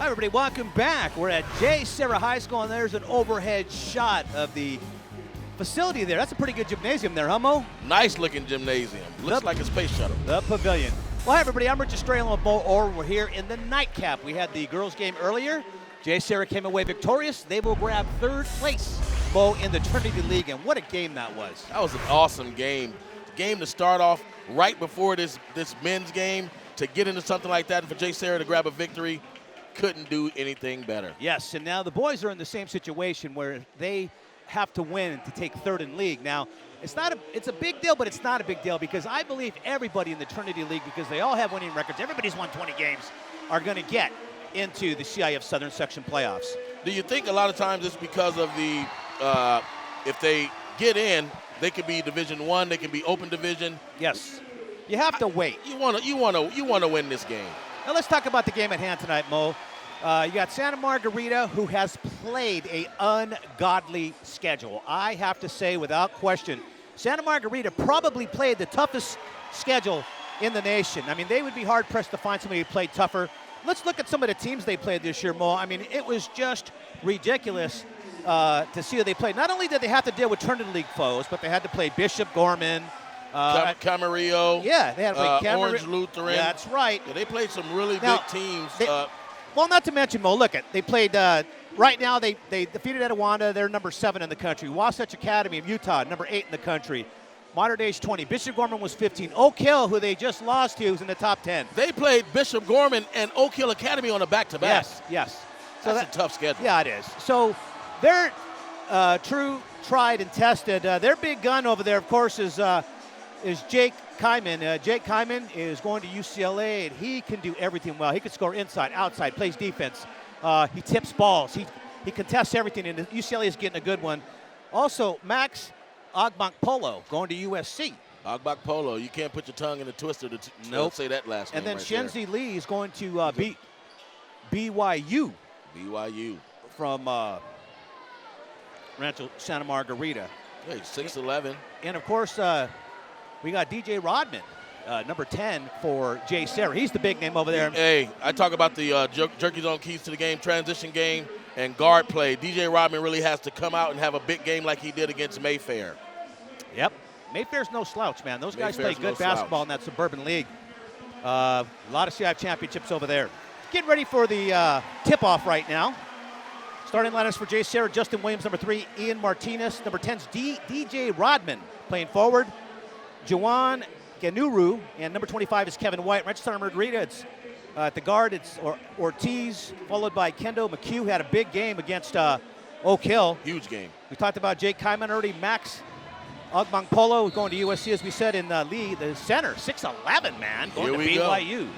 Hi, everybody. Welcome back. We're at JSerra High School, and there's an overhead shot of the facility there. That's a pretty good gymnasium there, huh, Mo? Nice-looking gymnasium. Looks like a space shuttle. The pavilion. Well, hi, everybody. I'm Richard Strayland with Mo Orr. We're here in the nightcap. We had the girls' game earlier. JSerra came away victorious. They will grab third place, Mo, in the Trinity League, and what a game that was. That was an awesome game. Game to start off right before this men's game, to get into something like that and for JSerra to grab a victory. Couldn't do anything better. Yes, and now the boys are in the same situation where they have to win to take third in league. Now, it's a big deal, but it's not a big deal because I believe everybody in the Trinity League, because they all have winning records, everybody's won 20 games, are going to get into the CIF Southern Section playoffs. Do you think a lot of times it's because of the if they get in, they could be Division I, they can be open division? Yes. You have to wait. You want to win this game. Now let's talk about the game at hand tonight, Mo. You got Santa Margarita, who has played an ungodly schedule. I have to say, without question, Santa Margarita probably played the toughest schedule in the nation. I mean, they would be hard-pressed to find somebody who played tougher. Let's look at some of the teams they played this year, Mo. I mean, it was just ridiculous to see how they played. Not only did they have to deal with Trinity League foes, but they had to play Bishop Gorman, Camarillo. Yeah, they had to play Orange Lutheran. Yeah, that's right. Yeah, they played some really big teams. Well, not to mention, Mo, look, they played, right now they defeated Etiwanda. They're number 7 in the country. Wasatch Academy of Utah, number 8 in the country. Modern Days 20. Bishop Gorman was 15. Oak Hill, who they just lost to, was in the top 10. They played Bishop Gorman and Oak Hill Academy on a back-to-back. Yes. So that's a tough schedule. Yeah, it is. So they're true, tried, and tested. Their big gun over there, of course, is Jake Kyman. Jake Kyman is going to UCLA, and he can do everything well. He can score inside, outside, plays defense. He tips balls. He contests everything, and UCLA is getting a good one. Also, Max Agbankpolo going to USC. Agbankpolo, you can't put your tongue in a twister to say that last name. And then right Shenzi Lee is going to beat BYU. BYU. From Rancho Santa Margarita. Hey, 6'11". And, of course, we got DJ Rodman, number 10 for JSerra. He's the big name over there. Hey, I talk about the jerky zone keys to the game, transition game, and guard play. DJ Rodman really has to come out and have a big game like he did against Mayfair. Yep. Mayfair's no slouch, man. Those guys play good basketball in that suburban league. A lot of CIF championships over there. Getting ready for the tip-off right now. Starting lineups for JSerra: Justin Williams, number 3, Ian Martinez, number 10's DJ Rodman playing forward. Juwan Ganuru, and number 25 is Kevin White. Rancho Santa Margarita, it's at the guard, it's Ortiz, followed by Kendo McHugh, had a big game against Oak Hill. Huge game. We talked about Jake Kyman already. Max Agbankpolo going to USC, as we said, in Lee, the center, 6'11", man, going to BYU.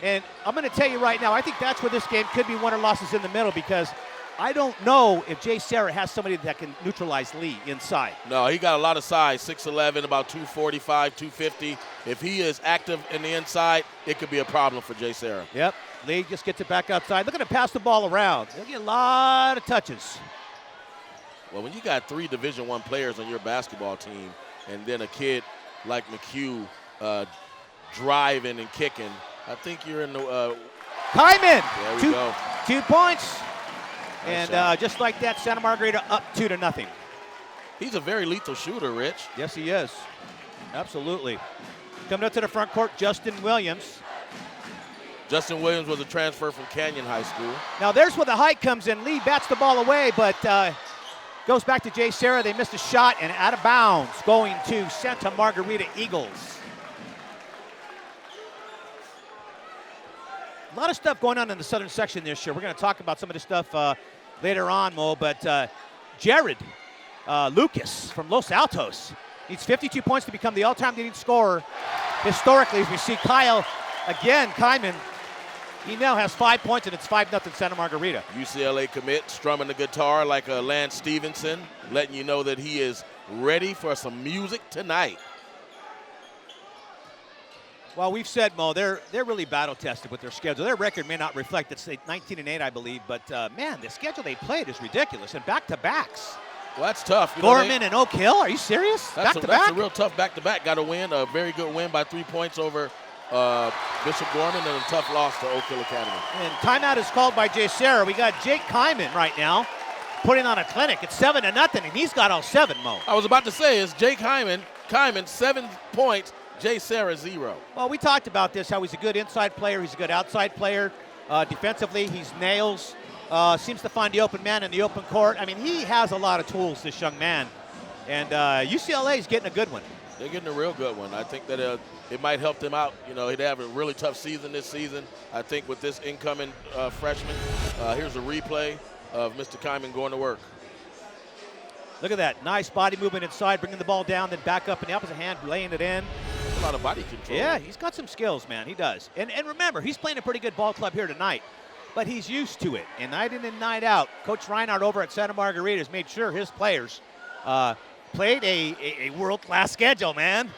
And I'm going to tell you right now, I think that's where this game could be won or losses in the middle, because I don't know if JSerra has somebody that can neutralize Lee inside. No, he got a lot of size, 6'11", about 245, 250. If he is active in the inside, it could be a problem for JSerra. Yep. Lee just gets it back outside. Look at him pass the ball around. He'll get a lot of touches. Well, when you got 3 Division I players on your basketball team and then a kid like McHugh driving and kicking, I think you're in the Kyman! There we go. 2 points. Nice and just like that, Santa Margarita up 2-0. He's a very lethal shooter, Rich. Yes, he is. Absolutely. Coming up to the front court, Justin Williams. Justin Williams was a transfer from Canyon High School. Now there's where the height comes in. Lee bats the ball away, but goes back to JSerra. They missed a shot and out of bounds, going to Santa Margarita Eagles. A lot of stuff going on in the southern section this year. We're going to talk about some of this stuff later on, Mo, but Jared Lucas from Los Altos needs 52 points to become the all-time leading scorer historically. As we see Kyle, again, Kyman, he now has 5 points, and it's 5-0 Santa Margarita. UCLA commit, strumming the guitar like Lance Stevenson, letting you know that he is ready for some music tonight. Well, we've said, Mo, they're really battle-tested with their schedule. Their record may not reflect, it's 19-8, I believe, but, man, the schedule they played is ridiculous, and back-to-backs. Well, that's tough. Gorman and Oak Hill, are you serious? That's Back-to-back? a real tough back-to-back. Got a win, a very good win by 3 points over Bishop Gorman and a tough loss to Oak Hill Academy. And timeout is called by JSerra. We got Jake Kyman right now putting on a clinic. It's 7-0, and he's got all 7, Mo. I was about to say, it's Jake Kyman, 7 points, JSerra 0. Well, we talked about this, how he's a good inside player. He's a good outside player. Defensively, he's nails. Seems to find the open man in the open court. I mean, he has a lot of tools, this young man. And UCLA is getting a good one. They're getting a real good one. I think that it might help them out. You know, he'd have a really tough season this season. I think with this incoming freshman, here's a replay of Mr. Kyman going to work. Look at that. Nice body movement inside, bringing the ball down, then back up in the opposite hand, laying it in. A lot of body control. Yeah, he's got some skills, man. He does. And remember, he's playing a pretty good ball club here tonight, but he's used to it. And night in and night out, Coach Reinhardt over at Santa Margarita has made sure his players played a world-class schedule, man.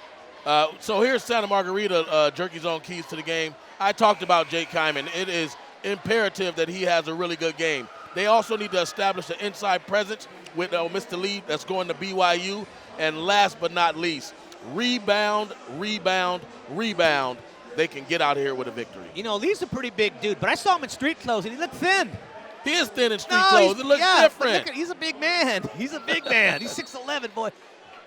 So here's Santa Margarita, Jerky's own keys to the game. I talked about Jake Kyman. It is imperative that he has a really good game. They also need to establish an inside presence with Mr. Lee that's going to BYU. And last but not least, rebound, rebound, rebound. They can get out of here with a victory. You know, Lee's a pretty big dude, but I saw him in street clothes, and he looked thin. He is thin in street clothes. It looks different. He's a big man. He's a big man. He's 6'11", boy.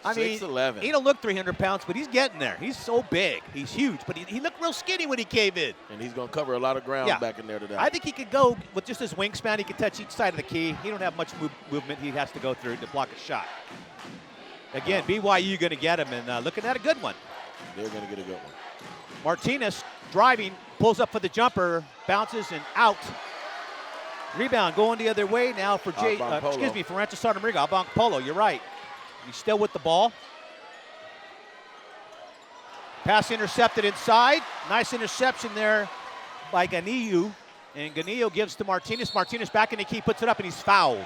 I mean, 6'11". He don't look 300 pounds, but he's getting there. He's so big. He's huge, but he looked real skinny when he came in. And he's going to cover a lot of ground back in there today. I think he could go with just his wingspan. He could touch each side of the key. He don't have much movement he has to go through to block a shot. Again, BYU going to get him, and looking at a good one. They're going to get a good one. Martinez driving, pulls up for the jumper, bounces and out. Rebound going the other way now for for Rancho Santa Margarita. Abang Polo, you're right. He's still with the ball. Pass intercepted inside. Nice interception there by Ganillo. And Ganillo gives to Martinez. Martinez back in the key, puts it up, and he's fouled.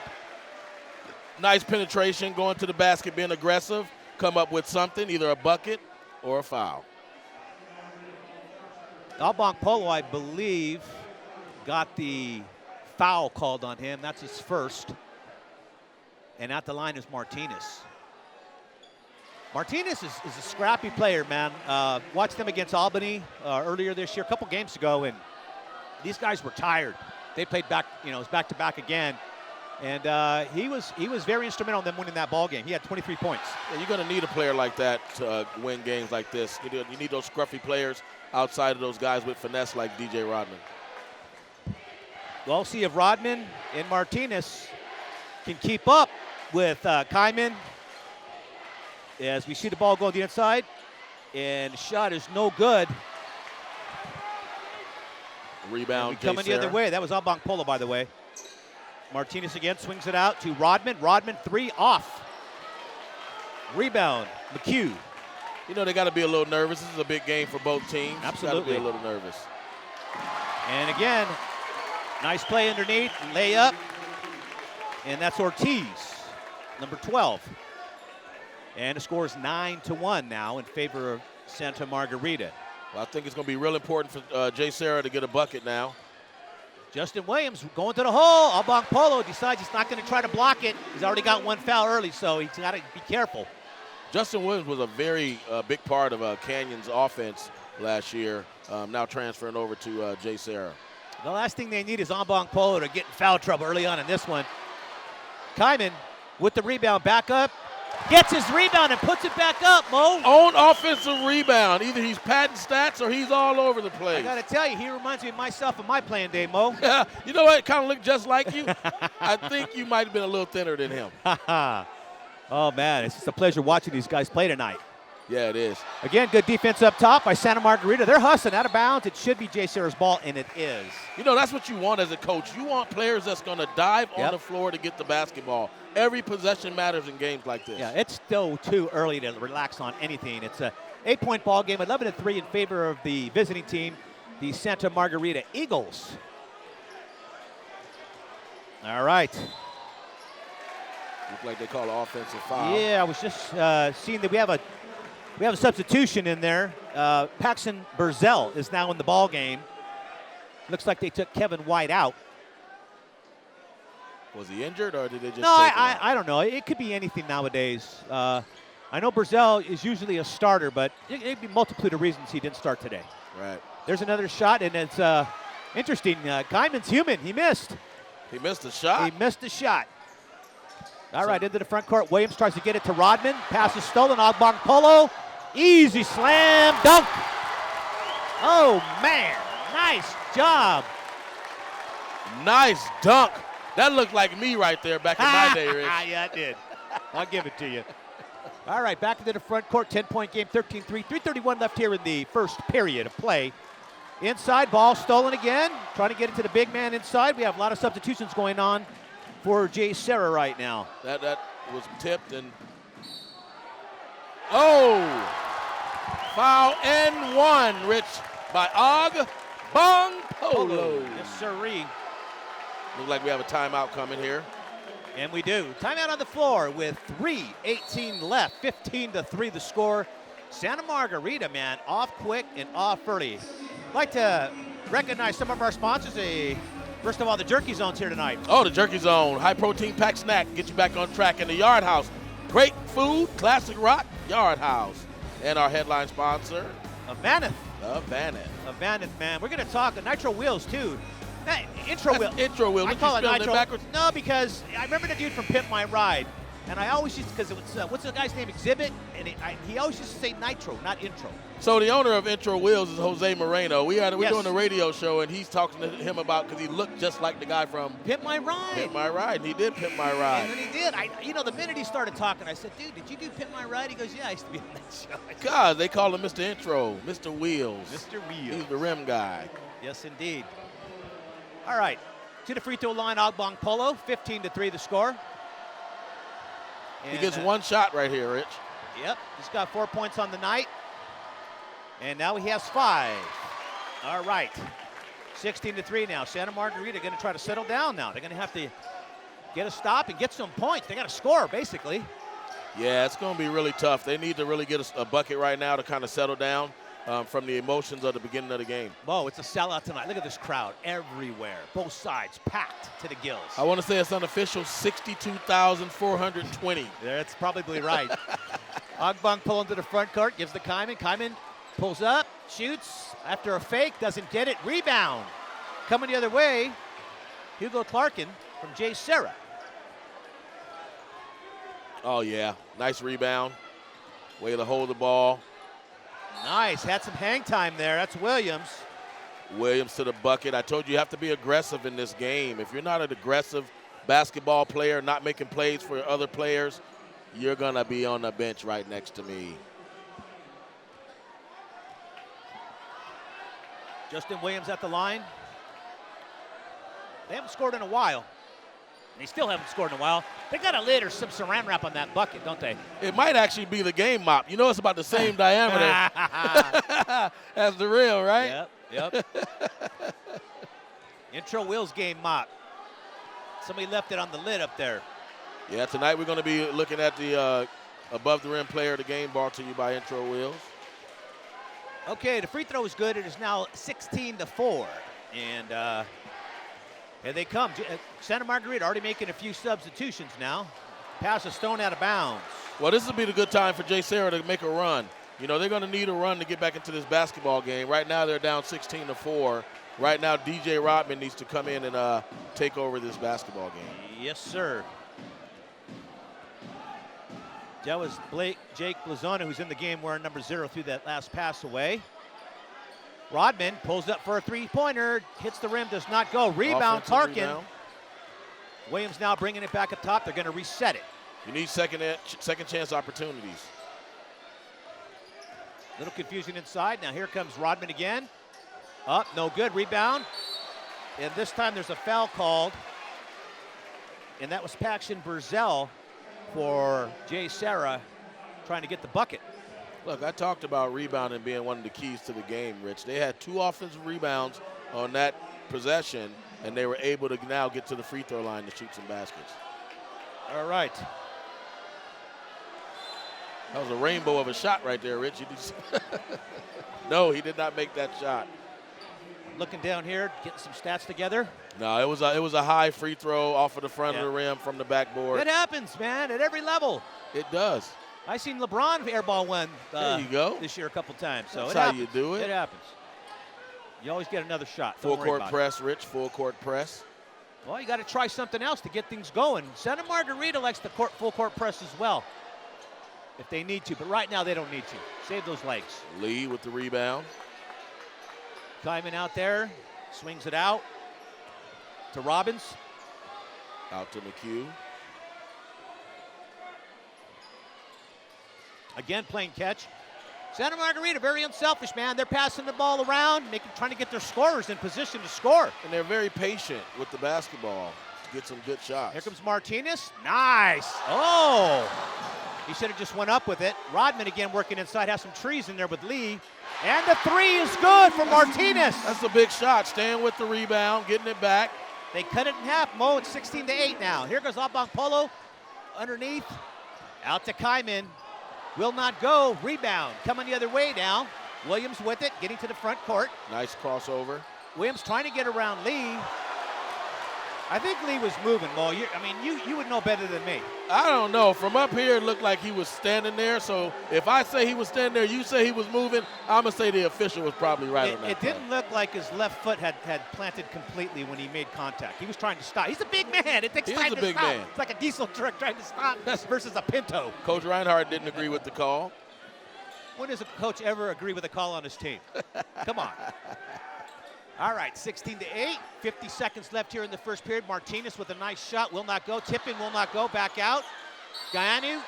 Nice penetration, going to the basket, being aggressive. Come up with something, either a bucket or a foul. Abang Polo, I believe, got the foul called on him. That's his first. And at the line is Martinez. Martinez is a scrappy player, man. Watched them against Albany earlier this year, a couple games ago, and these guys were tired. They played back, it was back-to-back again. And he was very instrumental in them winning that ball game. He had 23 points. Yeah, you're going to need a player like that to win games like this. You need those scruffy players outside of those guys with finesse like DJ Rodman. We'll see if Rodman and Martinez can keep up with Kyman. As we see the ball go to the inside, and the shot is no good. Rebound, coming the other way. That was Abang Polo, by the way. Martinez again swings it out to Rodman. Rodman, 3 off. Rebound, McHugh. You know, they got to be a little nervous. This is a big game for both teams. Absolutely. Got to be a little nervous. And again, nice play underneath, layup. And that's Ortiz, number 12. And the score is 9-1 now in favor of Santa Margarita. Well, I think it's going to be real important for JSerra to get a bucket now. Justin Williams going to the hole. Abang Polo decides he's not going to try to block it. He's already got 1 foul early, so he's got to be careful. Justin Williams was a very big part of Canyon's offense last year, now transferring over to JSerra. The last thing they need is Abang Polo to get in foul trouble early on in this one. Kyman with the rebound, back up. Gets his rebound and puts it back up, Mo. Own offensive rebound. Either he's padding stats or he's all over the place. I got to tell you, he reminds me of myself and my playing day, Mo. You know what? Kind of looked just like you. I think you might have been a little thinner than him. Oh, man, it's just a pleasure watching these guys play tonight. Yeah, it is. Again, good defense up top by Santa Margarita. They're hustling out of bounds. It should be JSerra's ball, and it is. You know, that's what you want as a coach. You want players that's going to dive on the floor to get the basketball. Every possession matters in games like this. Yeah, it's still too early to relax on anything. It's a 8-point ball game, 11-3 in favor of the visiting team, the Santa Margarita Eagles. All right. Looks like they call an offensive foul. Yeah, I was just seeing that we have a substitution in there. Paxton Burzell is now in the ball game. Looks like they took Kevin White out. Was he injured or did they just No, I don't know. It could be anything nowadays. I know Burzell is usually a starter, but it could be multitude of reasons he didn't start today. Right. There's another shot, and it's interesting. Kyman's human. He missed. He missed a shot? He missed a shot. All right, into the front court. Williams tries to get it to Rodman. Pass is stolen. Ogbong Polo. Easy slam dunk. Oh, man. Nice job. Nice dunk. That looked like me right there back in my day, Rich. Yeah, it did. I'll give it to you. All right, back into the front court. 10-point game, 13-3. 3:31 left here in the first period of play. Inside, ball stolen again. Trying to get it to the big man inside. We have a lot of substitutions going on for JSerra right now. That was tipped and foul and one, Rich, by Ogbong Polo. Yes, sirree. Looks like we have a timeout coming here. And we do. Timeout on the floor with 3:18 left. 15-3 the score. Santa Margarita, man, off quick and off early. I'd like to recognize some of our sponsors. First of all, the Jerky Zone's here tonight. Oh, the Jerky Zone, high protein packed snack, get you back on track. In the Yard House, great food, classic rock, Yard House. And our headline sponsor, Avaneth. Avaneth, Man. We're going to talk Nitro Wheels, too. Intro Wheel. Intro Wheel. I call it Nitro. Backwards? No, because I remember the dude from Pimp My Ride. And I always used to, because it was, what's the guy's name, Exhibit? And he always used to say Nitro, not Intro. So the owner of Intro Wheels is Jose Moreno. We're Yes. doing a radio show, and he's talking to him about, because he looked just like the guy from Pimp My Ride. Pimp My Ride. And he did Pimp My Ride. And then he did. The minute he started talking, I said, dude, did you do Pimp My Ride? He goes, yeah, I used to be on that show. God, they call him Mr. Intro, Mr. Wheels. Mr. Wheels. He's the rim guy. Yes, indeed. All right. To the free throw line, Ogbong Polo, 15-3 the score. He gets one shot right here, Rich. Yep, he's got 4 points on the night. And now he has 5. All right, 16-3 now. Santa Margarita going to try to settle down now. They're going to have to get a stop and get some points. They got to score, basically. Yeah, it's going to be really tough. They need to really get a bucket right now to kind of settle down from the emotions of the beginning of the game. Whoa, it's a sellout tonight. Look at this crowd everywhere. Both sides packed to the gills. I want to say it's unofficial 62,420. That's probably right. Ogbong pulling to the front court, gives the Kyman. Kyman pulls up, shoots. After a fake, doesn't get it. Rebound. Coming the other way, Hugo Clarkin from JSerra. Oh, yeah. Nice rebound. Way to hold the ball. Nice. Had some hang time there. That's Williams. Williams to the bucket. I told you, you have to be aggressive in this game. If you're not an aggressive basketball player, not making plays for other players, you're going to be on the bench right next to me. Justin Williams at the line. They haven't scored in a while. They still haven't scored in a while. They got a lid or some saran wrap on that bucket, don't they? It might actually be the game mop. You know, it's about the same diameter as the real, right? Yep. Intro Wheels game mop. Somebody left it on the lid up there. Yeah, tonight we're going to be looking at the above the rim player of the game, brought to you by Intro Wheels. Okay, the free throw is good. It is now 16-4. And here they come. Santa Margarita already making a few substitutions now. Pass is thrown out of bounds. Well, this will be the good time for JSerra to make a run. You know, they're going to need a run to get back into this basketball game. Right now they're down 16-4. Right now DJ Rodman needs to come in and take over this basketball game. Yes, sir. That was Jake Blazona, who's in the game wearing number 0, threw that last pass away. Rodman pulls up for a three-pointer, hits the rim, does not go. Rebound, Clarkin. Rebound. Williams now bringing it back up top. They're going to reset it. You need second chance opportunities. Little confusion inside. Now here comes Rodman again. Up, no good. Rebound. And this time there's a foul called. And that was Paxton Burzell for JSerra trying to get the bucket. Look, I talked about rebounding being one of the keys to the game, Rich. They had 2 offensive rebounds on that possession, and they were able to now get to the free throw line to shoot some baskets. All right. That was a rainbow of a shot right there, Rich. No, he did not make that shot. Looking down here, getting some stats together. No, it was a high free throw off of the front of the rim from the backboard. It happens, man, at every level. It does. I seen LeBron airball one there you go. this year a couple times. So that's it how happens. you do it. It happens. You always get another shot. Full court press, Rich, full court press. Well, you got to try something else to get things going. Santa Margarita likes the full court press as well if they need to, but right now they don't need to. Save those legs. Lee with the rebound. Kyman out there, swings it out to Robbins. Out to McHugh. Again, playing catch. Santa Margarita, very unselfish, man. They're passing the ball around, trying to get their scorers in position to score. And they're very patient with the basketball to get some good shots. Here comes Martinez. Nice. Oh, he should have just went up with it. Rodman again working inside, has some trees in there with Lee. And the three is good for Martinez. That's a big shot, staying with the rebound, getting it back. They cut it in half, Mo. It's 16-8 now. Here goes Abang Polo underneath. Out to Kyman. Will not go. Rebound. Coming the other way now. Williams with it, getting to the front court. Nice crossover. Williams trying to get around Lee. I think Lee was moving, Mo. You would know better than me. I don't know. From up here, it looked like he was standing there. So if I say he was standing there, you say he was moving, I'm going to say the official was probably right on that. It didn't look like his left foot had planted completely when he made contact. He was trying to stop. He's a big man. It takes time to stop. It's like a diesel truck trying to stop versus a Pinto. Coach Reinhardt didn't agree with the call. When does a coach ever agree with a call on his team? Come on. All right, 16-8, 50 seconds left here in the first period. Martinez with a nice shot, will not go. Tipping will not go, back out. Guyanu,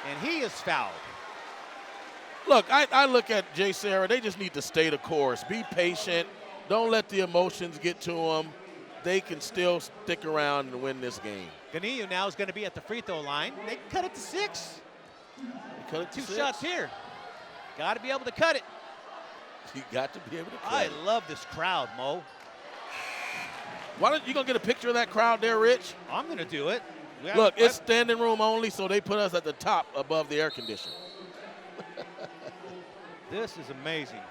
and he is fouled. Look, I look at JSerra, they just need to stay the course. Be patient. Don't let the emotions get to them. They can still stick around and win this game. Ganiyu now is going to be at the free throw line. They can cut it to 6. They cut it to 6. 2 shots here. Got to be able to cut it. You got to be able to cut I it. love this crowd, Mo. Why don't you gonna get a picture of that crowd there, Rich? I'm going to do it. Look, it's standing room only, so they put us at the top above the air conditioner. This is amazing.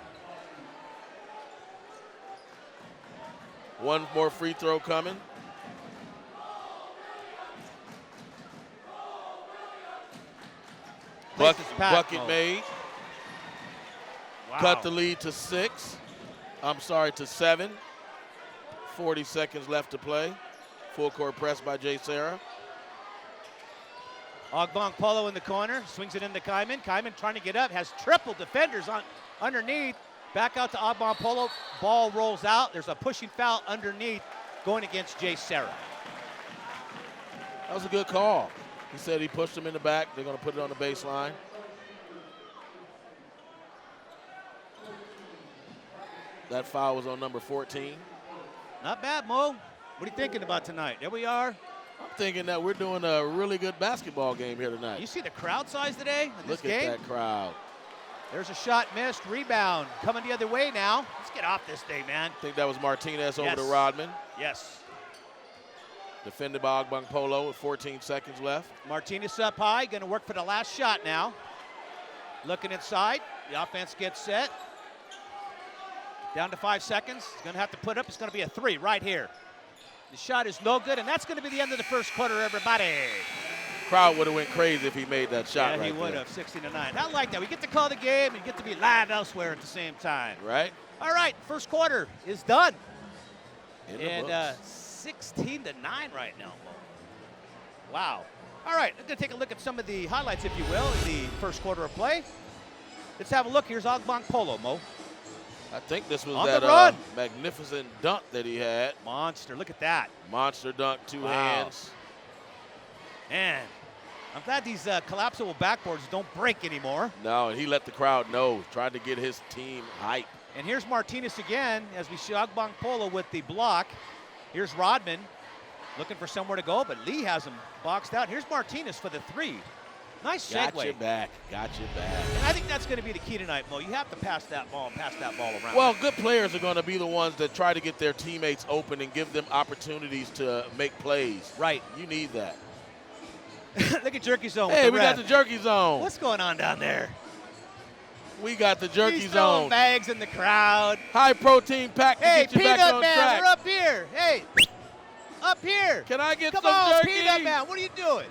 One more free throw coming. Bucket made. Wow. Cut the lead to 7. 40 seconds left to play. Full court press by JSerra. Ogbong Polo in the corner, swings it into Kyman. Kyman trying to get up, has triple defenders underneath. Back out to Ogbong Polo, ball rolls out. There's a pushing foul underneath going against JSerra. That was a good call. He said he pushed him in the back. They're going to put it on the baseline. That foul was on number 14. Not bad, Mo. What are you thinking about tonight? There we are. I'm thinking that we're doing a really good basketball game here tonight. You see the crowd size today in this game? Look at that crowd. There's a shot missed. Rebound coming the other way now. Let's get off this thing, man. I think that was Martinez over to Rodman. Yes. Defended by Ogbong Polo with 14 seconds left. Martinez up high, going to work for the last shot now. Looking inside. The offense gets set. Down to 5 seconds. He's going to have to put up. It's going to be a 3 right here. The shot is no good, and that's going to be the end of the first quarter, everybody. Crowd would have went crazy if he made that shot right there. Yeah, he would have, 16-9. I like that. We get to call the game and get to be live elsewhere at the same time. Right. All right, first quarter is done. And 16-9 right now. Wow. All right, I'm going to take a look at some of the highlights, if you will, in the first quarter of play. Let's have a look. Here's Ogbong Polo, Mo. I think this was on that the run. Magnificent dunk that he had. Monster, look at that. Monster dunk, 2 hands. Man, I'm glad these collapsible backboards don't break anymore. No, and he let the crowd know, tried to get his team hype. And here's Martinez again, as we see Ogbong Polo with the block. Here's Rodman looking for somewhere to go, but Lee has him boxed out. Here's Martinez for the 3. Nice segue. Got you back. And I think that's going to be the key tonight, Mo. You have to pass that ball and pass that ball around. Well, good players are going to be the ones that try to get their teammates open and give them opportunities to make plays. Right. You need that. Look at Jerky Zone. Hey, we got the Jerky Zone. What's going on down there? We got the Jerky He's throwing Zone. bags in the crowd. High protein pack to get you back on Man, track. we're up here. Hey, up here. Can I get Come some on, jerky? Peanut Man, what are you doing?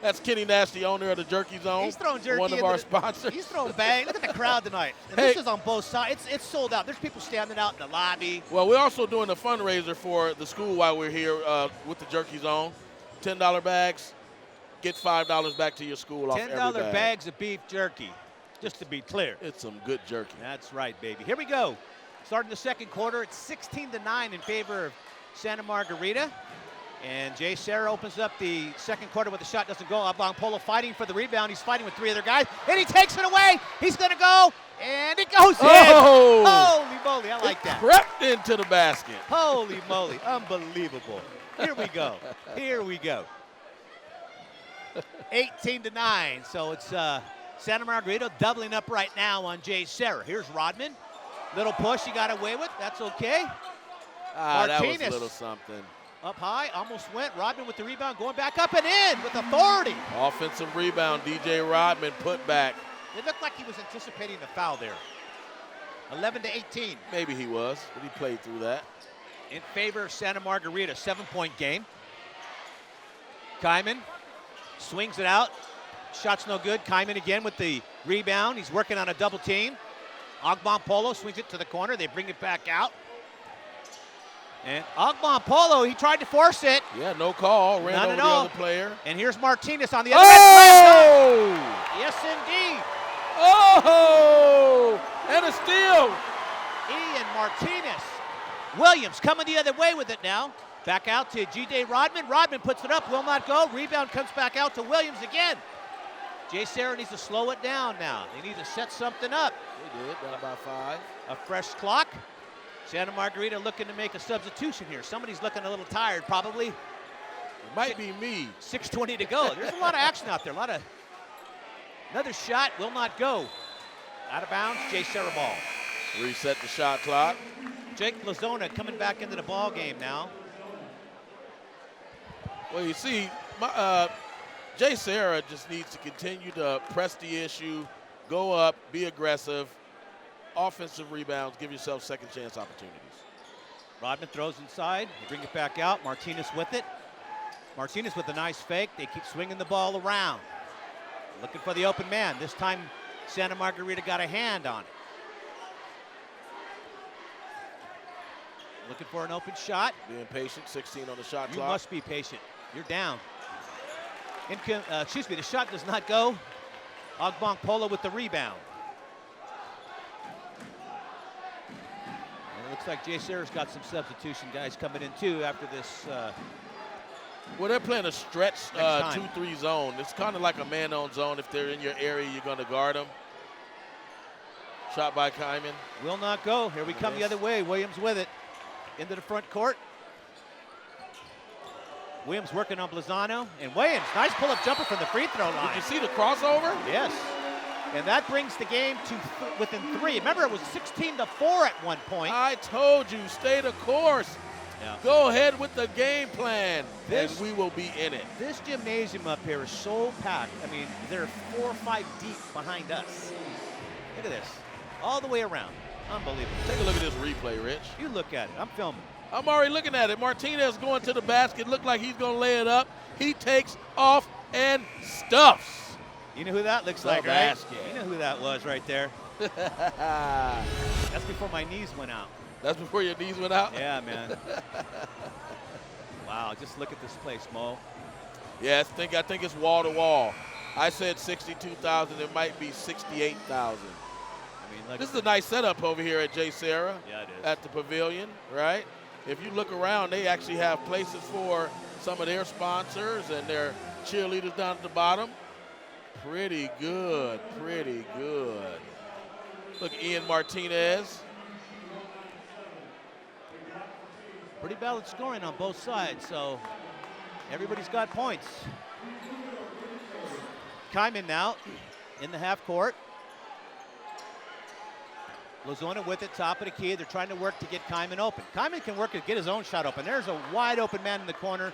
That's Kenny Nash, the owner of the Jerky Zone. He's throwing jerky. One of our sponsors. He's throwing bags. Look at the crowd tonight. And this is on both sides. It's sold out. There's people standing out in the lobby. Well, we're also doing a fundraiser for the school while we're here with the Jerky Zone. $10 bags. Get $5 back to your school off every bag. $10 bags of beef jerky, just to be clear. It's some good jerky. That's right, baby. Here we go. Starting the second quarter, it's 16-9 in favor of Santa Margarita. And JSerra opens up the second quarter with a shot, doesn't go. Polo fighting for the rebound. He's fighting with 3 other guys, and he takes it away. He's going to go, and it goes in. Holy moly, I like that. Crept into the basket. Holy moly, unbelievable. Here we go. Here we go. 18-9, so it's Santa Margarita doubling up right now on JSerra. Here's Rodman. Little push he got away with. That's okay. That was a little something. Up high, almost went. Rodman with the rebound, going back up and in with authority. Offensive rebound, DJ Rodman put back. It looked like he was anticipating the foul there. 11-18. Maybe he was, but he played through that. In favor of Santa Margarita, 7-point game. Kyman swings it out. Shot's no good. Kyman again with the rebound. He's working on a double team. Polo swings it to the corner. They bring it back out. And Polo, he tried to force it. Yeah, no call. Ran over the other player. And here's Martinez on the other end. Yes, indeed. Oh! And a steal. Ian Martinez. Williams coming the other way with it now. Back out to G.J. Rodman. Rodman puts it up, will not go. Rebound comes back out to Williams again. JSerra needs to slow it down now. They need to set something up. They did, down by 5. A fresh clock. Santa Margarita looking to make a substitution here. Somebody's looking a little tired, probably. It might be me. 6:20 to go. There's a lot of action out there. Another shot will not go. Out of bounds, JSerra ball. Reset the shot clock. Jake Lozona coming back into the ball game now. Well, you see, JSerra just needs to continue to press the issue, go up, be aggressive. Offensive rebounds, give yourself second chance opportunities. Rodman throws inside. They bring it back out. Martinez with it. Martinez with a nice fake. They keep swinging the ball around. Looking for the open man. This time, Santa Margarita got a hand on it. Looking for an open shot. Being patient, 16 on the shot clock. You must be patient. You're down. The shot does not go. Polo with the rebound. Looks like JSerra's got some substitution guys coming in too after this. Well, they're playing a stretch 2-3 zone. It's kind of like a man-on zone. If they're in your area, you're going to guard them. Shot by Kyman. Will not go. Here we come the other way. Williams with it. Into the front court. Williams working on Blazano. And Williams, nice pull-up jumper from the free throw line. Did you see the crossover? Yes. And that brings the game to within 3. Remember, it was 16-4 at one point. I told you, stay the course. Yeah. Go ahead with the game plan, and we will be in it. This gymnasium up here is so packed. I mean, they're 4 or 5 deep behind us. Look at this. All the way around. Unbelievable. Take a look at this replay, Rich. You look at it. I'm filming. I'm already looking at it. Martinez going to the basket. Looked like he's going to lay it up. He takes off and stuffs. You know who that looks like, right? You know who that was right there. That's before my knees went out. That's before your knees went out? Yeah, man. Wow, just look at this place, Mo. Yeah, I think it's wall to wall. I said 62,000. It might be 68,000. I mean, this is a nice setup over here at JSerra. Yeah, it is. At the pavilion, right? If you look around, they actually have places for some of their sponsors and their cheerleaders down at the bottom. Pretty good, pretty good. Look, Ian Martinez. Pretty balanced scoring on both sides, so everybody's got points. Kyman now in the half court. Lozona with it, top of the key. They're trying to work to get Kyman open. Kyman can work to get his own shot open. There's a wide open man in the corner,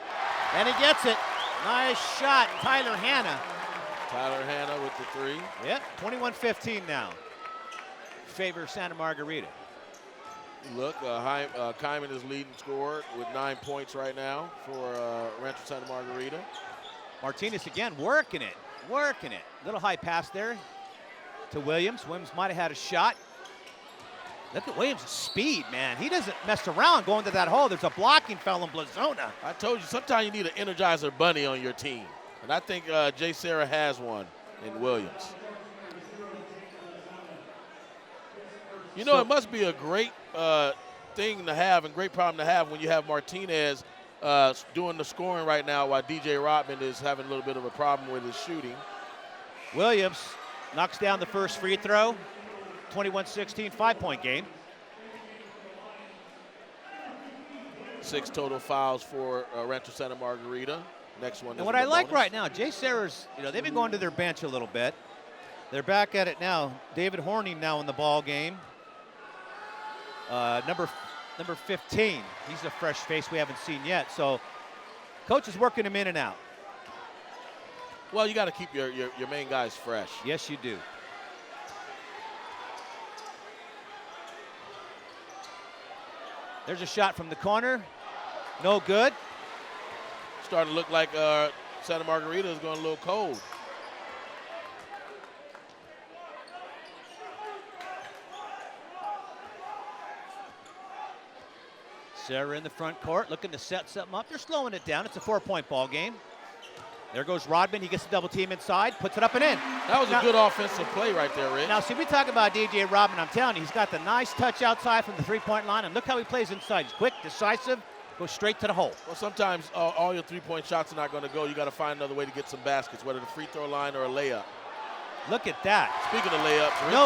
and he gets it. Nice shot, Tyler Hanna. Tyler Hanna with the 3. Yep, 21-15 now. Favor Santa Margarita. Look, Kyman is leading scorer with 9 points right now for Rancho Santa Margarita. Martinez again, working it. Little high pass there to Williams. Williams might have had a shot. Look at Williams' speed, man. He doesn't mess around going to that hole. There's a blocking foul on Blazona. I told you, sometimes you need an Energizer bunny on your team. And I think JSerra has one in Williams. You know, it must be a great thing to have and great problem to have when you have Martinez doing the scoring right now while DJ Rodman is having a little bit of a problem with his shooting. Williams knocks down the first free throw. 21-16, 5-point game. 6 total fouls for Rancho Santa Margarita. Next one. And what I like right now, JSerra's, they've been going to their bench a little bit. They're back at it now. David Horning now in the ball game. Number 15. He's a fresh face we haven't seen yet. So coach is working him in and out. Well, you got to keep your main guys fresh. Yes, you do. There's a shot from the corner. No good. Starting to look like Santa Margarita is going a little cold. Serra in the front court looking to set something up. They're slowing it down. It's a 4-point ball game. There goes Rodman. He gets the double team inside, puts it up and in. That was a good offensive play right there, Rich. Now, see, we talk about DJ Rodman. I'm telling you, he's got the nice touch outside from the three-point line, and look how he plays inside. He's quick, decisive, goes straight to the hole. Well, sometimes all your three-point shots are not going to go. You got to find another way to get some baskets, whether the free throw line or a layup. Look at that. Speaking of layups, Rich,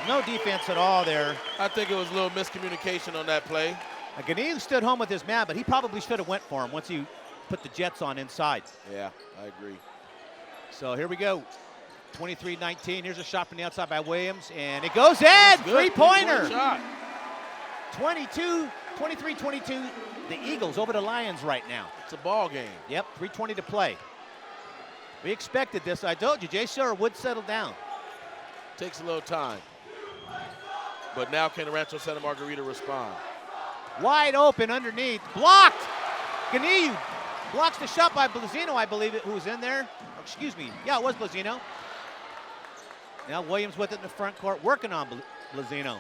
no defense at all there. I think it was a little miscommunication on that play. Ganeu stood home with his man, but he probably should have went for him once he put the Jets on inside. Yeah, I agree. So here we go. 23-19. Here's a shot from the outside by Williams, and it goes in. Three-pointer. Shot. 23-22. The Eagles over the Lions right now. It's a ball game. Yep, 3:20 to play. We expected this. I told you, JSerra would settle down. Takes a little time. But now can Rancho Santa Margarita respond? Wide open underneath. Blocked. Ganeu blocks the shot by Blazino, I believe, who was in there. Excuse me. Yeah, it was Blazino. Now Williams with it in the front court, working on Blazino.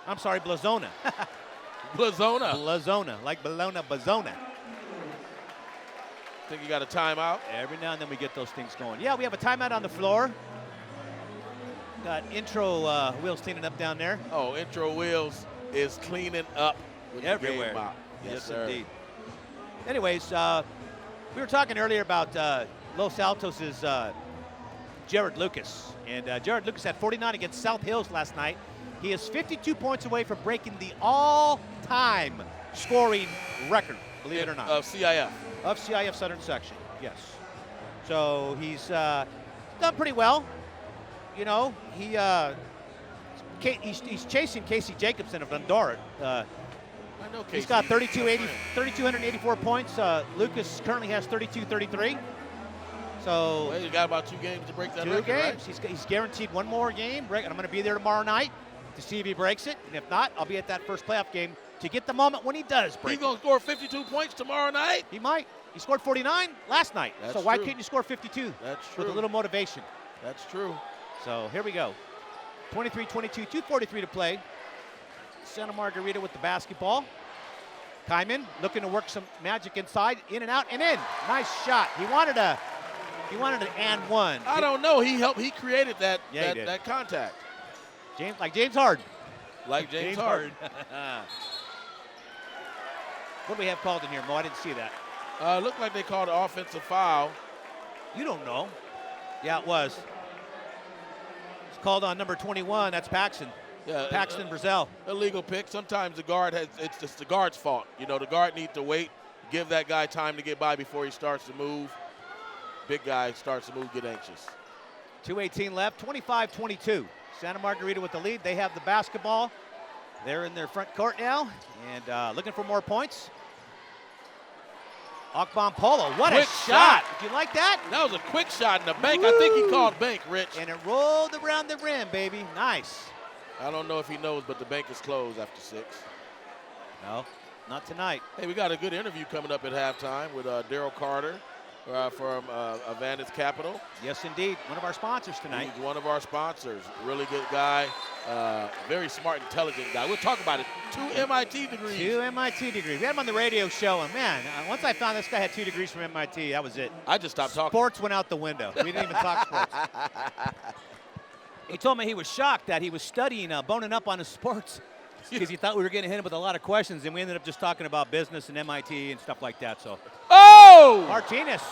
I'm sorry, Blazona. Blazona, like Bologna, Bazona. Think you got a timeout? Every now and then we get those things going. Yeah, we have a timeout on the floor. Got intro wheels cleaning up down there. Oh, intro wheels is cleaning up with everywhere. The game. Yes, indeed. Anyways, we were talking earlier about Los Altos' Jared Lucas. And Jared Lucas had 49 against South Hills last night. He is 52 points away from breaking the all-time scoring record, believe it or not. Of CIF. Of CIF Southern Section, yes. So he's done pretty well. You know, he's chasing Casey Jacobson of Glendora. I know Casey. He's got 3,284 points. Lucas currently has 3,233. So well, he's got about 2 games to break that record, 2 games. Right? He's guaranteed 1 more game. And I'm going to be there tomorrow night to see if he breaks it. And if not, I'll be at that first playoff game to get the moment when he does break it. He's going to score 52 points tomorrow night? He might. He scored 49 last night. That's so why true. can't you score 52? That's true. With a little motivation. That's true. So here we go. 23-22, 2:43 to play. Santa Margarita with the basketball. Kyman looking to work some magic inside, in and out, and in. Nice shot. He wanted an and one. I don't know. He created that Yeah, that contact. James Harden. Like James Harden. What do we have called in here, Mo? I didn't see that. Looked like they called an offensive foul. You don't know. Yeah, it was. It's called on number 21. That's Paxton. Yeah, Paxton Brazell. Illegal pick. Sometimes the guard it's just the guard's fault. You know, the guard needs to wait, give that guy time to get by before he starts to move. Big guy starts to move, get anxious. 2:18 left, 25-22. Santa Margarita with the lead. They have the basketball. They're in their front court now and looking for more points. Akbom Polo, what Quick a shot. Did you like that? That was a quick shot in the bank. Woo! I think he called bank, Rich. And it rolled around the rim, baby. Nice. I don't know if he knows, but the bank is closed after 6. No. not tonight. Hey, we got a good interview coming up at halftime with Daryl Carter from Vantage Capital. Yes, indeed. One of our sponsors tonight. He's one of our sponsors. Really good guy. Very smart, intelligent guy. We'll talk about it. 2 MIT degrees. 2 MIT degrees. We had him on the radio show, and man, once I found this guy had 2 degrees from MIT, that was it. I just stopped talking. Sports went out the window. We didn't even talk sports. He told me he was shocked that he was studying, boning up on his sports because he thought we were going to hit him with a lot of questions, and we ended up just talking about business and MIT and stuff like that. So, oh! Martinez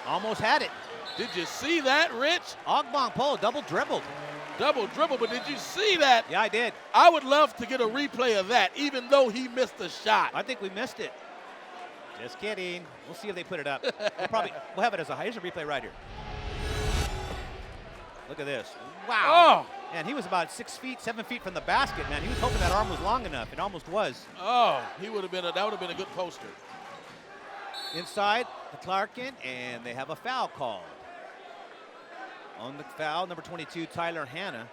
almost had it. Did you see that, Rich? Ogbonpolo double dribbled. Double dribble, but did you see that? Yeah, I did. I would love to get a replay of that, even though he missed the shot. I think we missed it. Just kidding. We'll see if they put it up. We'll have it as here's a replay right here. Look at this. Wow. Oh. And he was about 6 feet, 7 feet from the basket, man. He was hoping that arm was long enough. It almost was. Oh, that would have been a good poster. Inside the Clarkin, and they have a foul called. On the foul, number 22, Tyler Hanna.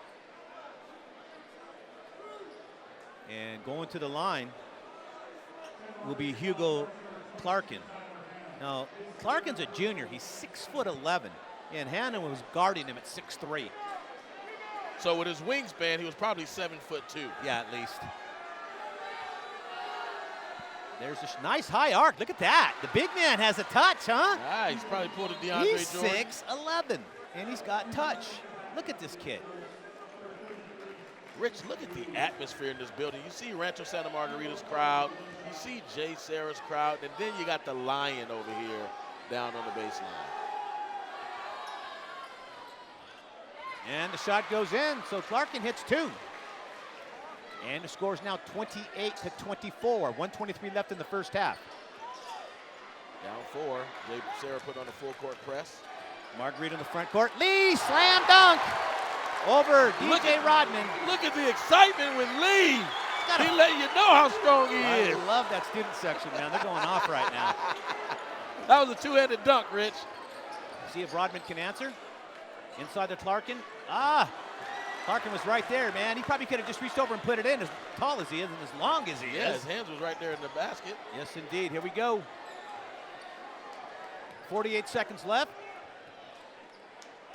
And going to the line will be Hugo Clarkin. Now, Clarkin's a junior. He's 6'11", and Hanna was guarding him at 6'3". So with his wingspan, he was probably 7'2". Yeah, at least. There's a nice high arc. Look at that. The big man has a touch, huh? Ah, he's probably pulled a DeAndre He's Jordan. 6'11", and he's got touch. Look at this kid. Rich, look at the atmosphere in this building. You see Rancho Santa Margarita's crowd. You see JSerra's crowd. And then you got the Lion over here down on the baseline. And the shot goes in, so Clarkin hits 2. And the score is now 28-24. 1:23 left in the first half. Down 4. JSerra put on a full-court press. Margarita in the front court. Lee, slam dunk over DJ Rodman. Look at the excitement with Lee. He let you know how strong he is. I love that student section, man. They're going off right now. That was a 2-handed dunk, Rich. See if Rodman can answer. Inside the Clarkin. Clarkin was right there, man. He probably could have just reached over and put it in, as tall as he is and as long as he is. Yeah, his hands was right there in the basket. Yes, indeed. Here we go. 48 seconds left.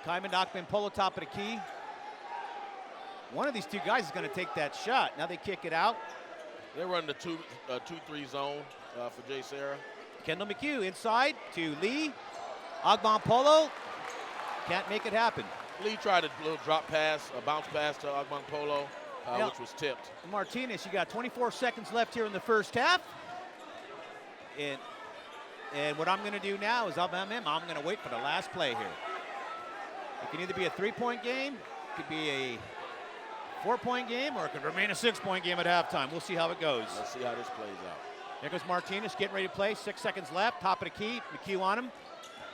Kaiman Ogbonpolo, top of the key. One of these two guys is going to take that shot. Now they kick it out. They're running the 2-3 zone for JSerra. Kendall McHugh inside to Lee. Ogbonpolo can't make it happen. Lee tried a little drop pass, a bounce pass to Ogbonpolo, which was tipped. Martinez, you got 24 seconds left here in the first half. And what I'm going to do now is I'm going to wait for the last play here. It can either be a 3-point game, it could be a 4-point game, or it could remain a 6-point game at halftime. We'll see how it goes. Let's see how this plays out. There goes Martinez, getting ready to play. 6 seconds left, top of the key. McHugh on him.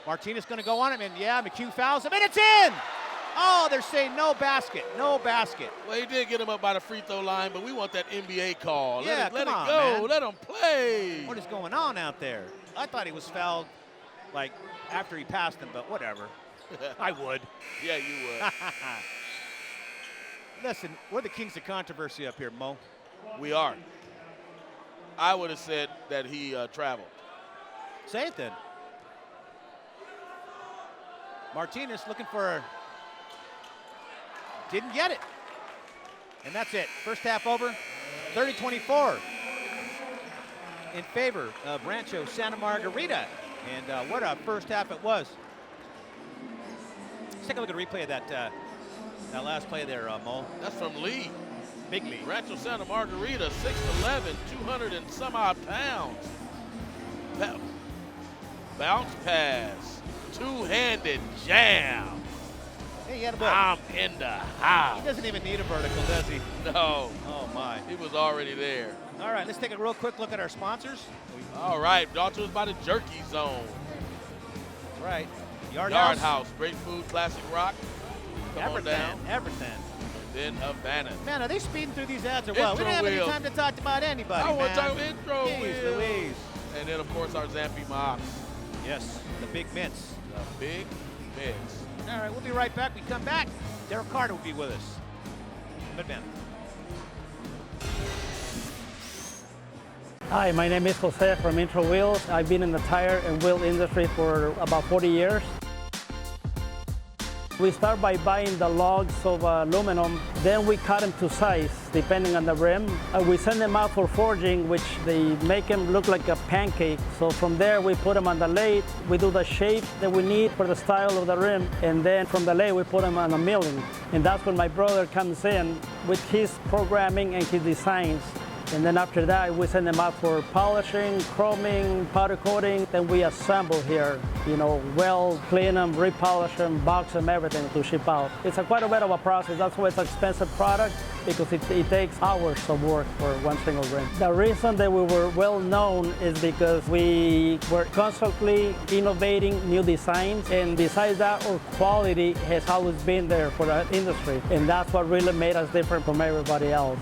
Martinez going to go on him, and yeah, McHugh fouls him, and it's in! Oh, they're saying no basket, no basket. Well, he did get him up by the free throw line, but we want that NBA call. Yeah, let it come on, go. man. Let him play. What is going on out there? I thought he was fouled, like, after he passed him, but whatever. I would. Yeah, you would. Listen, we're the kings of controversy up here, Mo. We are. I would have said that he traveled. Say it then. Martinez looking for, didn't get it. And that's it. First half over, 30-24 in favor of Rancho Santa Margarita. And what a first half it was. Let's take a look at a replay of that last play there, Mo. That's from Lee. Big Lee. Rancho Santa Margarita, 6'11", 200 and some odd pounds. Bounce pass, two-handed jam. Hey, he had a ball. I'm in the house. He doesn't even need a vertical, does he? No. Oh, my. He was already there. All right, let's take a real quick look at our sponsors. All right, brought to us by the Jerky Zone. That's right. Yard House, great food, classic rock. Come on down. Everything. Then Havana. Man, are they speeding through these ads or what? Intro We don't have any wheel. time to talk about anybody, I want to man. talk intro Jeez wheel. Louise. And then, of course, our Zampi Mox. Yes, the big mints. The big mix. All right, we'll be right back. We come back. Daryl Carter will be with us. Good man. Hi, my name is Jose from Intro Wheels. I've been in the tire and wheel industry for about 40 years. We start by buying the logs of aluminum, then we cut them to size depending on the rim. We send them out for forging, which they make them look like a pancake. So from there we put them on the lathe, we do the shape that we need for the style of the rim, and then from the lathe we put them on a milling. And that's when my brother comes in with his programming and his designs. And then after that, we send them out for polishing, chroming, powder coating. Then we assemble here, weld, clean them, repolish them, box them, everything to ship out. It's quite a bit of a process. That's why it's an expensive product, because it takes hours of work for one single rim. The reason that we were well known is because we were constantly innovating new designs. And besides that, our quality has always been there for the industry. And that's what really made us different from everybody else.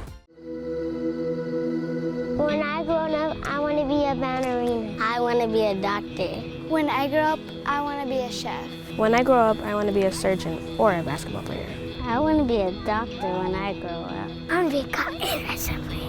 When I grow up, I want to be a ballerina. I want to be a doctor. When I grow up, I want to be a chef. When I grow up, I want to be a surgeon or a basketball player. I want to be a doctor when I grow up. I want to be a cop in assembly.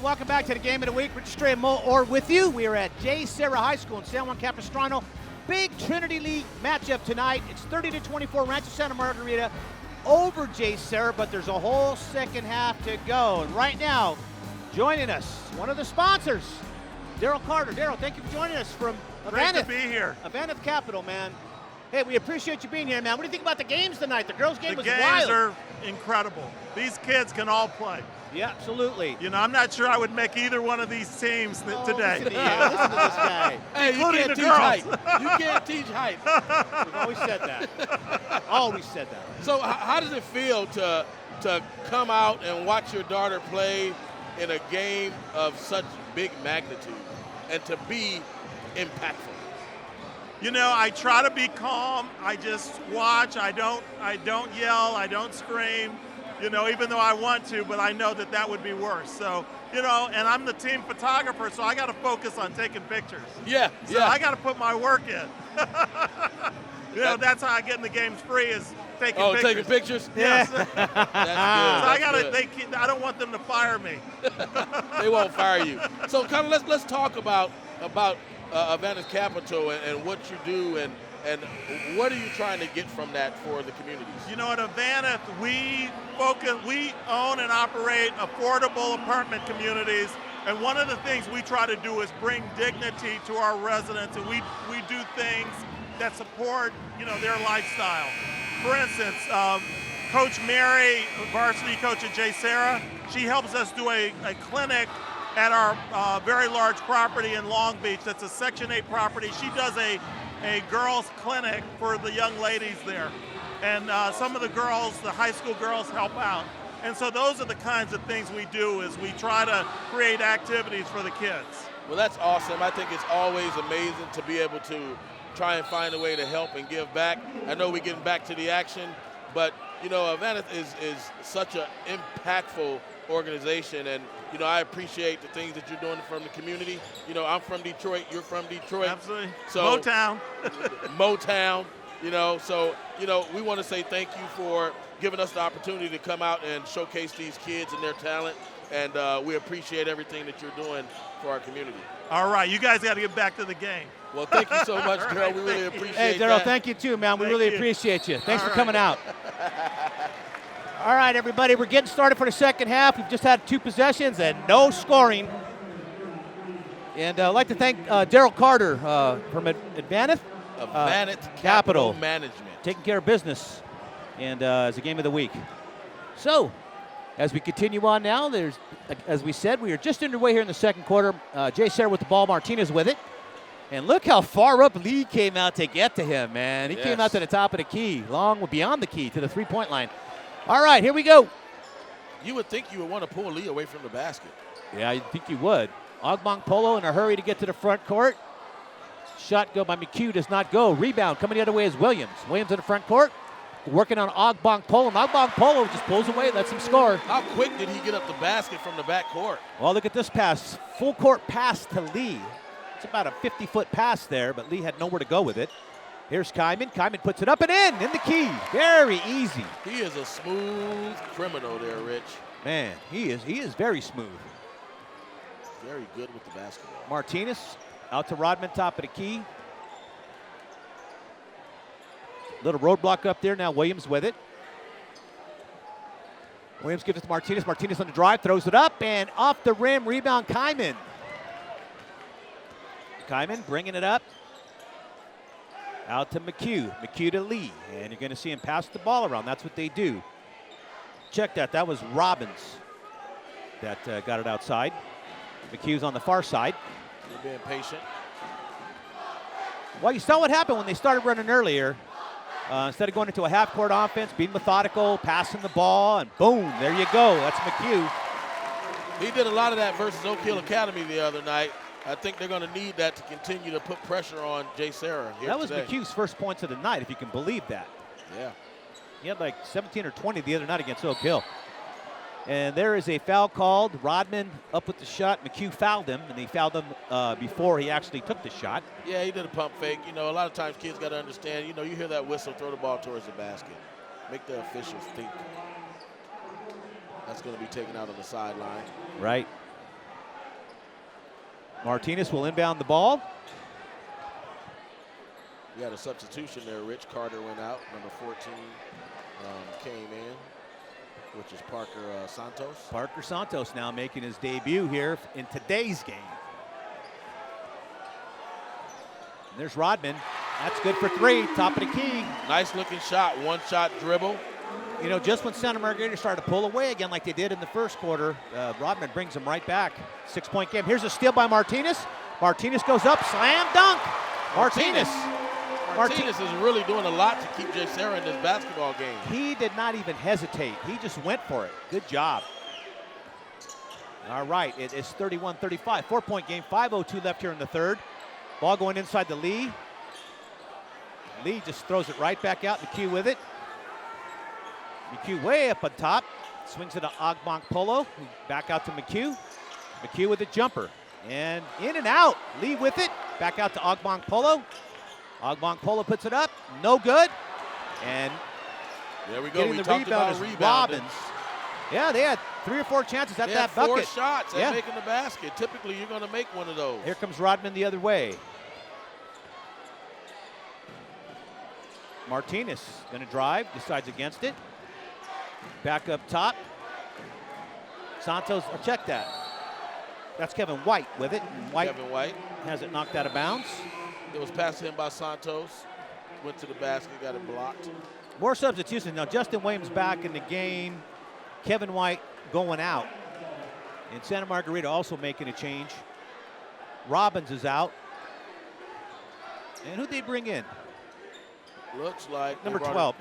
Welcome back to the Game of the Week. Rich Stray and Mo Orr with you. We are at JSerra High School in San Juan Capistrano. Big Trinity League matchup tonight. It's 30-24 Rancho Santa Margarita over JSerra, but there's a whole second half to go. And right now, joining us, one of the sponsors, Daryl Carter. Daryl, thank you for joining us from Great to be here. Avaneth Capital, man. Hey, we appreciate you being here, man. What do you think about the games tonight? The girls' game was wild. The games are incredible. These kids can all play. Yeah, absolutely. I'm not sure I would make either one of these teams today. Listen to this guy. Hey, including the teach girls. height. You can't teach height. We've always said that. Always said that. So how does it feel to come out and watch your daughter play in a game of such big magnitude and to be impactful? I try to be calm. I just watch. I don't yell. I don't scream. Even though I want to, but I know that would be worse. So, and I'm the team photographer, so I got to focus on taking pictures. Yeah. So I got to put my work in. That's how I get in the games free, is taking pictures. Oh, taking pictures? Yes. That's good. I don't want them to fire me. They won't fire you. So kind of let's talk about Avaneth Capital and what you do and what are you trying to get from that for the communities? At Avaneth, we own and operate affordable apartment communities, and one of the things we try to do is bring dignity to our residents, and we do things that support their lifestyle. For instance, Coach Mary, varsity coach at JSerra, she helps us do a clinic at our very large property in Long Beach. That's a Section 8 property. She does a girls' clinic for the young ladies there. And some of the girls, the high school girls, help out. And so those are the kinds of things we do, is we try to create activities for the kids. Well, that's awesome. I think it's always amazing to be able to try and find a way to help and give back. I know we're getting back to the action, but, Avaneth is such an impactful organization, and I appreciate the things that you're doing from the community. I'm from Detroit, you're from Detroit. Absolutely. So Motown. Motown, so we want to say thank you for giving us the opportunity to come out and showcase these kids and their talent, and we appreciate everything that you're doing for our community. All right, you guys got to get back to the game. Well, thank you so much, Daryl. Right, we really appreciate Hey, Daryl, thank you too, man. We really appreciate you. Thanks for coming out. All right, everybody, we're getting started for the second half. We've just had 2 possessions and no scoring. And I'd like to thank Daryl Carter from Avaneth Capital Management, taking care of business, and as a game of the week. So, as we continue on now, as we said, we are just underway here in the second quarter. JSerra with the ball, Martinez with it. And look how far up Lee came out to get to him, man. He came out to the top of the key, long beyond the key, to the three-point line. All right, here we go. You would think you would want to pull Lee away from the basket. Yeah, I think you would. Ogbong Polo in a hurry to get to the front court. Shot go by McHugh does not go. Rebound coming the other way is Williams. Williams in the front court. Working on Ogbong Polo. And Ogbong Polo just pulls away, lets him score. How quick did he get up the basket from the back court? Well, look at this pass. Full court pass to Lee. It's about a 50-foot pass there, but Lee had nowhere to go with it. Here's Kyman. Kyman puts it up and in the key. Very easy. He is a smooth criminal there, Rich. Man, he is very smooth. Very good with the basketball. Martinez out to Rodman, top of the key. Little roadblock up there. Now Williams with it. Williams gives it to Martinez. Martinez on the drive, throws it up, and off the rim, rebound Kyman. Kyman bringing it up. Out to McHugh. McHugh to Lee. And you're going to see him pass the ball around. That's what they do. Check that. That was Robbins that got it outside. McHugh's on the far side. They're being patient. Well, you saw what happened when they started running earlier. Instead of going into a half-court offense, being methodical, passing the ball, and boom, there you go. That's McHugh. He did a lot of that versus Oak Hill Academy the other night. I think they're going to need that to continue to put pressure on JSerra here That was today. McHugh's first points of the night, if you can believe that. Yeah. He had like 17 or 20 the other night against Oak Hill. And there is a foul called. Rodman up with the shot. McHugh fouled him, and he fouled him before he actually took the shot. Yeah, he did a pump fake. You know, a lot of times kids got to understand, you know, you hear that whistle, throw the ball towards the basket. Make the officials think. That's going to be taken out on the sideline. Right. Martinez will inbound the ball. We had a substitution there. Rich Carter went out. Number 14 came in, which is Parker Santos. Parker Santos now making his debut here in today's game. And there's Rodman. That's good for three, top of the key. Nice looking shot, one shot dribble. You know, just when Santa Margarita started to pull away again like they did in the first quarter, Rodman brings them right back. 6-point game. Here's a steal by Martinez. Martinez goes up, slam dunk. Martinez is really doing a lot to keep JSerra in this basketball game. He did not even hesitate. He just went for it. Good job. All right, it is 31-35. 4-point game, 5:02 left here in the third. Ball going inside to Lee. Lee just throws it right back out. McHugh with it. McHugh way up on top. Swings it to Ogbong Polo. Back out to McHugh. McHugh with a jumper. And in and out. Lee with it. Back out to Ogbong Polo. Ogbong Polo puts it up. No good. And there we go. We the talked about rebounding. Robbins. Yeah, they had 3 or 4 chances at they that had 4 bucket. shots at making the basket. Typically, you're going to make one of those. Here comes Rodman the other way. Martinez going to drive, decides against it. Back up top. Santos, check that. That's Kevin White with it. And Kevin White has it knocked out of bounds. It was passed to him by Santos. Went to the basket, got it blocked. More substitutions. Now Justin Williams back in the game. Kevin White going out. And Santa Margarita also making a change. Robbins is out. And who'd they bring in? Looks like number 12.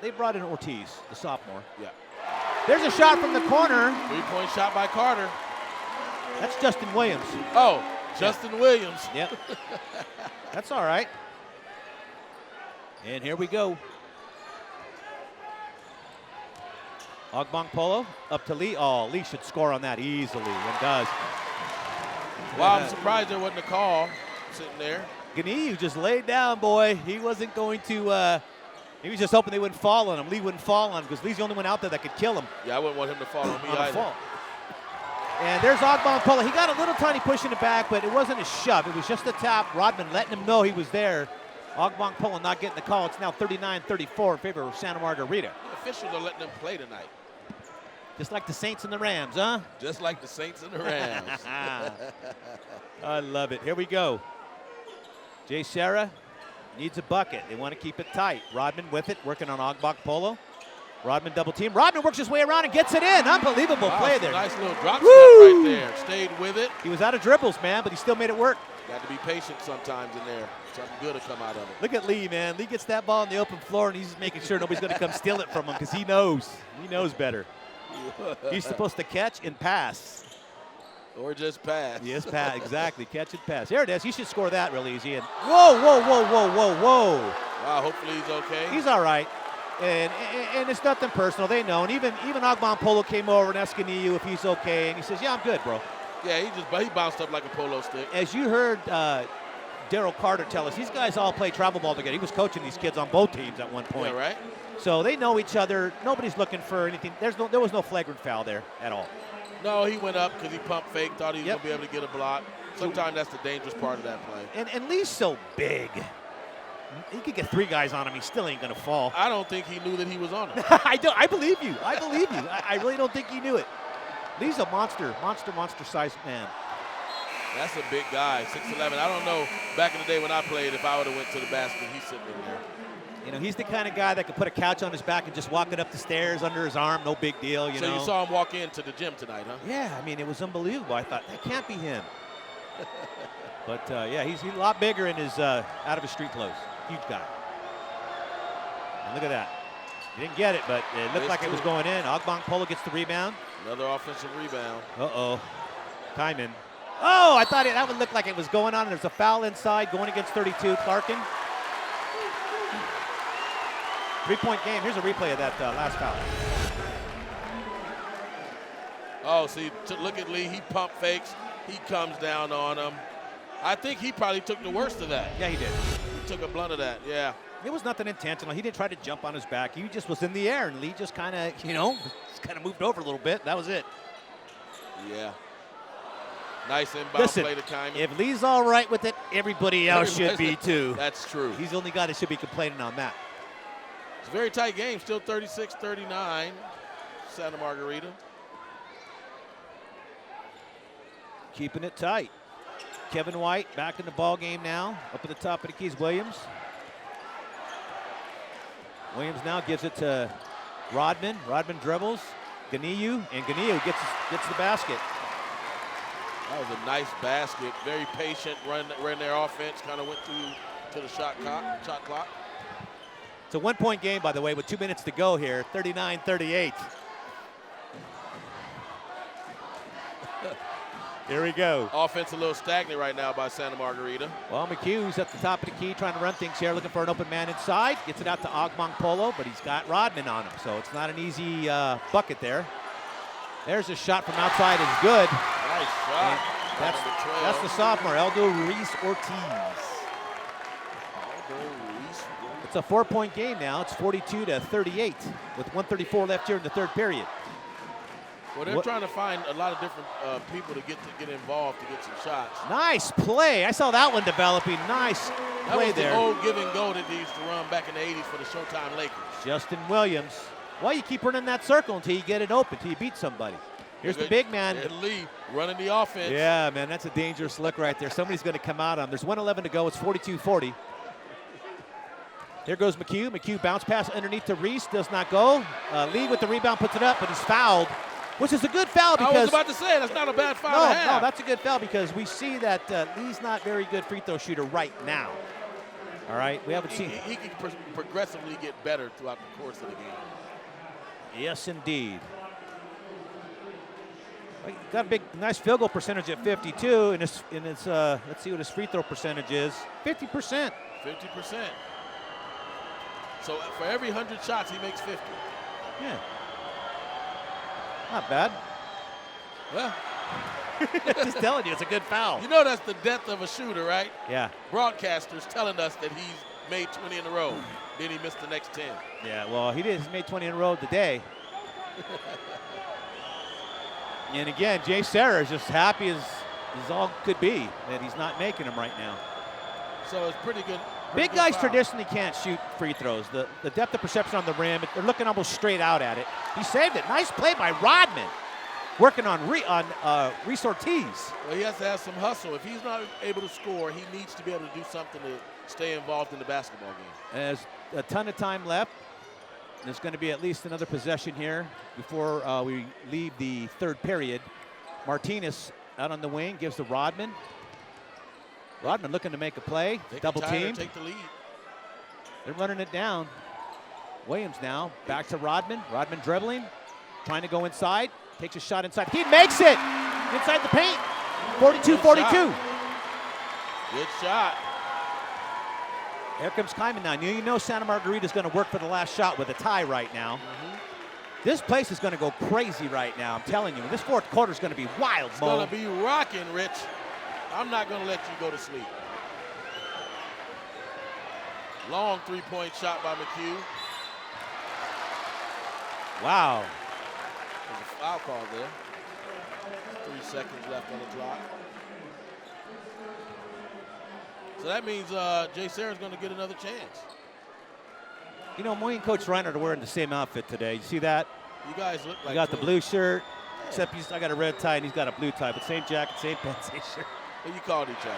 They brought in Ortiz, the sophomore. Yeah. There's a shot from the corner. 3-point shot by Carter. That's Justin Williams. Oh, Justin Williams. Yep. That's all right. And here we go. Ogbong Polo up to Lee. Oh, Lee should score on that easily and does. Wow, I'm surprised there wasn't a call sitting there. Gani, who just laid down, boy. He wasn't going to, he was just hoping they wouldn't fall on him. Lee wouldn't fall on him because Lee's the only one out there that could kill him. Yeah, I wouldn't want him to fall on me either. Fall. And there's Ogbong Polo. He got a little tiny push in the back, but it wasn't a shove. It was just a tap. Rodman letting him know he was there. Ogbong Polo not getting the call. It's now 39-34 in favor of Santa Margarita. The officials are letting them play tonight. Just like the Saints and the Rams, huh? Just like the Saints and the Rams. I love it. Here we go. JSerra needs a bucket. They want to keep it tight. Rodman with it, working on Ogbong Polo. Rodman double team. Rodman works his way around and gets it in. Unbelievable play there. Nice little drop step right there. Stayed with it. He was out of dribbles, man, but he still made it work. Got to be patient sometimes in there. Something good will come out of it. Look at Lee, man. Lee gets that ball on the open floor, and he's just making sure nobody's going to come steal it from him because he knows. He knows better. He's supposed to catch and pass. Or just pass. Yes, pass. Exactly. Catch and pass. There it is. You should score that real easy. And whoa, whoa, whoa, whoa, whoa, whoa. Wow, hopefully he's okay. He's all right. And it's nothing personal. They know. And even Agbankpolo came over and asked Ganiyu if he's okay. And he says, yeah, I'm good, bro. Yeah, he bounced up like a polo stick. As you heard Daryl Carter tell us, these guys all play travel ball together. He was coaching these kids on both teams at one point. Yeah, right. So they know each other. Nobody's looking for anything. There was no flagrant foul there at all. No, he went up because he pump fake, thought he was going to be able to get a block. Sometimes that's the dangerous part of that play. And Lee's so big. He could get 3 guys on him. He still ain't going to fall. I don't think he knew that he was on him. I believe you. I believe you. I really don't think he knew it. Lee's a monster-sized man. That's a big guy, 6'11". I don't know, back in the day when I played, if I would have went to the basket, he's sitting in there. You know, he's the kind of guy that could put a couch on his back and just walk it up the stairs under his arm. No big deal, you know. So you saw him walk into the gym tonight, huh? Yeah, I mean, it was unbelievable. I thought, that can't be him. But, yeah, he's a lot bigger in his out of his street clothes. Huge guy. And look at that. He didn't get it, but it looked like it was going in. Agbankpolo gets the rebound. Another offensive rebound. Uh-oh. Timing. Oh, I thought that would look like it was going on. There's a foul inside going against 32, Clarkin. 3-point game. Here's a replay of that last foul. Oh, see, look at Lee. He pump fakes. He comes down on him. I think he probably took the worst of that. Yeah, he did. He took a blunt of that, yeah. It was nothing intentional. He didn't try to jump on his back. He just was in the air, and Lee just kind of, just kind of moved over a little bit. That was it. Yeah. Nice inbound play to Kyman. If Lee's all right with it, everybody else should be too. That's true. He's the only guy that should be complaining on that. It's a very tight game, still 36-39, Santa Margarita. Keeping it tight. Kevin White back in the ball game now, up at the top of the keys. Williams now gives it to Rodman. Rodman dribbles. Ganiyu, and Ganiyu gets the basket. That was a nice basket. Very patient, ran their offense, kind of went to the shot clock. It's a 1-point game, by the way, with 2 minutes to go here, 39-38. Here we go. Offense a little stagnant right now by Santa Margarita. Well, McHugh's at the top of the key trying to run things here, looking for an open man inside. Gets it out to Agbankpolo, but he's got Rodman on him, so it's not an easy bucket there. There's a shot from outside. It's good. Nice shot. That's the sophomore, Aldo Ruiz Ortiz. It's a 4-point game now. It's 42-38 with 1:34 left here in the third period. Well, they're trying to find a lot of different people to get involved to get some shots. Nice play. I saw that one developing. Nice play there. That was the old give and go that they used to run back in the 80s for the Showtime Lakers. Justin Williams. Well, you keep running that circle until you get it open, until you beat somebody. Here's the big man. And Lee running the offense. Yeah, man, that's a dangerous look right there. Somebody's going to come out on him. There's 1:11 to go. It's 42-40. Here goes McHugh. McHugh bounce pass underneath to Reese. Does not go. Lee with the rebound puts it up, but he's fouled, which is a good foul because— I was about to say, that's not a bad foul to have. No, that's a good foul because we see that Lee's not very good free throw shooter right now. All right, we haven't seen— He can progressively get better throughout the course of the game. Yes, indeed. Got a big, nice field goal percentage at 52, and it's let's see what his free throw percentage is. 50%. 50%. So for every 100 shots, he makes 50. Yeah. Not bad. Well, just telling you, it's a good foul. You know that's the death of a shooter, right? Yeah. Broadcasters telling us that he's made 20 in a row, then he missed the next 10. Yeah, well, he did. He's made 20 in a row today. And again, JSerra is just happy as all could be that he's not making them right now. So it's pretty good. Big guys traditionally can't shoot free throws. The depth of perception on the rim, they're looking almost straight out at it. He saved it. Nice play by Rodman, working on Reese Ortiz. Well, he has to have some hustle. If he's not able to score, he needs to be able to do something to stay involved in the basketball game. There's a ton of time left. There's going to be at least another possession here before we leave the third period. Martinez out on the wing, gives to Rodman. Rodman looking to make a play, double team. Take the lead. They're running it down. Williams now back to Rodman. Rodman dribbling. trying to go inside, takes a shot inside. He makes it inside the paint. 42-42. Good shot. Here comes Kyman now. You know Santa Margarita is going to work for the last shot with a tie right now. This place is going to go crazy right now, I'm telling you. This fourth quarter is going to be wild, It's Mo. going to be rocking, Rich. I'm not going to let you go to sleep. Long three-point shot by McHugh. Wow. There's a foul call there. 3 seconds left on the clock. So that means JSerra's going to get another chance. You know, me and Coach Reiner are wearing the same outfit today. You see that? You guys look like You got the twins. blue shirt, except I got a red tie and he's got a blue tie, but same jacket, same pants, same shirt. What you called each other?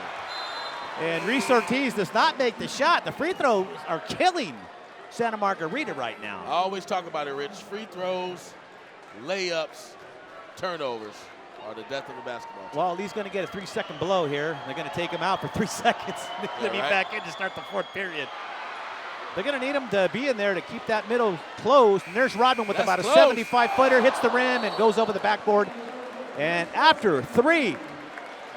And Reese Ortiz does not make the shot. The free throws are killing Santa Margarita right now. I always talk about it, Rich. Free throws, layups, turnovers are the death of a basketball team. Well, he's going to get a 3-second blow here. They're going to take him out for 3 seconds. He's going to be back in to start the fourth period. They're going to need him to be in there to keep that middle closed. And there's Rodman with about a 75-footer, hits the rim and goes over the backboard. And after 3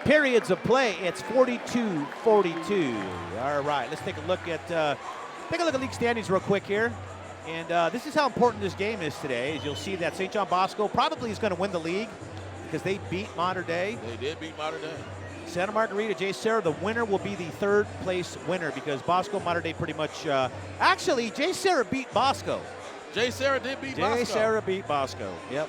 periods of play, it's 42-42. All right, let's take a look at league standings real quick here. And this is how important this game is today. As you'll see that St. John Bosco probably is going to win the league because they beat Mater Dei. They did beat Mater Dei. Santa Margarita, JSerra, the winner will be the third place winner because Bosco, Mater Dei pretty much, actually, JSerra beat Bosco. JSerra did beat Bosco. JSerra beat Bosco, yep.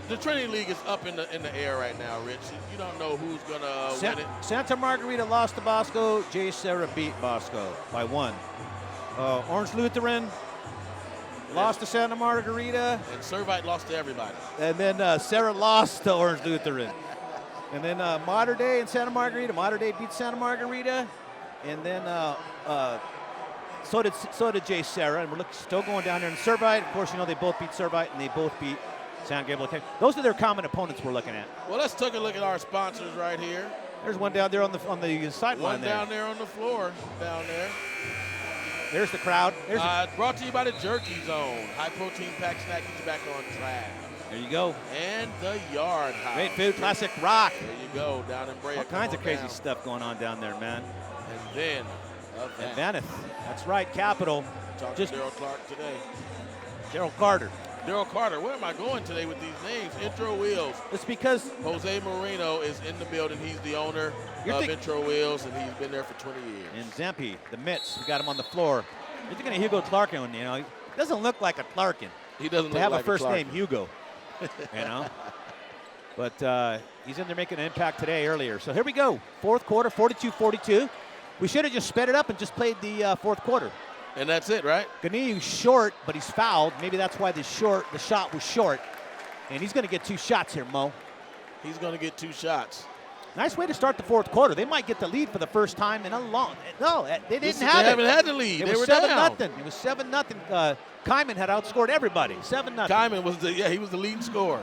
The Trinity League is up in the air right now, Rich. You don't know who's going to win it. Santa Margarita lost to Bosco, JSerra beat Bosco by 1. Orange Lutheran lost to Santa Margarita. And Servite lost to everybody. And then Sarah lost to Orange Lutheran. And then Mater Dei and Santa Margarita. Mater Dei beat Santa Margarita. And then so did JSerra. And we're still going down there. And Servite, of course, you know they both beat Servite and they both beat San Gabriel. Those are their common opponents we're looking at. Well, let's take a look at our sponsors right here. There's one down there on the sideline. One down there on the floor, down there. There's the crowd. Brought to you by the Jerky Zone. High protein pack snack, get you back on track. There you go. And the Yard House. Great food, classic rock. There you go, down in Brea. All kinds of crazy stuff going on down there, man. And then Vanith. That's right, Capital. Talking to Daryl Clark today. Daryl Carter. Daryl Carter, where am I going today with these names? Intro Wheels. It's because Jose Marino is in the building. He's the owner of Intro Wheels, and he's been there for 20 years. And Zampi, the mitts, we got him on the floor. You're thinking of Hugo Clarkin, you know. He doesn't look like a Clarkin. He doesn't to look have like a first Clarkin. name, Hugo. You know? But he's in there making an impact today earlier. So here we go. Fourth quarter, 42-42. We should have just sped it up and just played the fourth quarter. And that's it, right? Ganiyu's short, but he's fouled. Maybe that's why the shot was short. And he's going to get 2 shots here, Mo. He's going to get 2 shots. Nice way to start the fourth quarter. They might get the lead for the first time in a long. No, they didn't have it. They haven't had the lead. It was 7-0. It was 7-0. Kyman had outscored everybody. 7-0. Kyman was he was the leading scorer.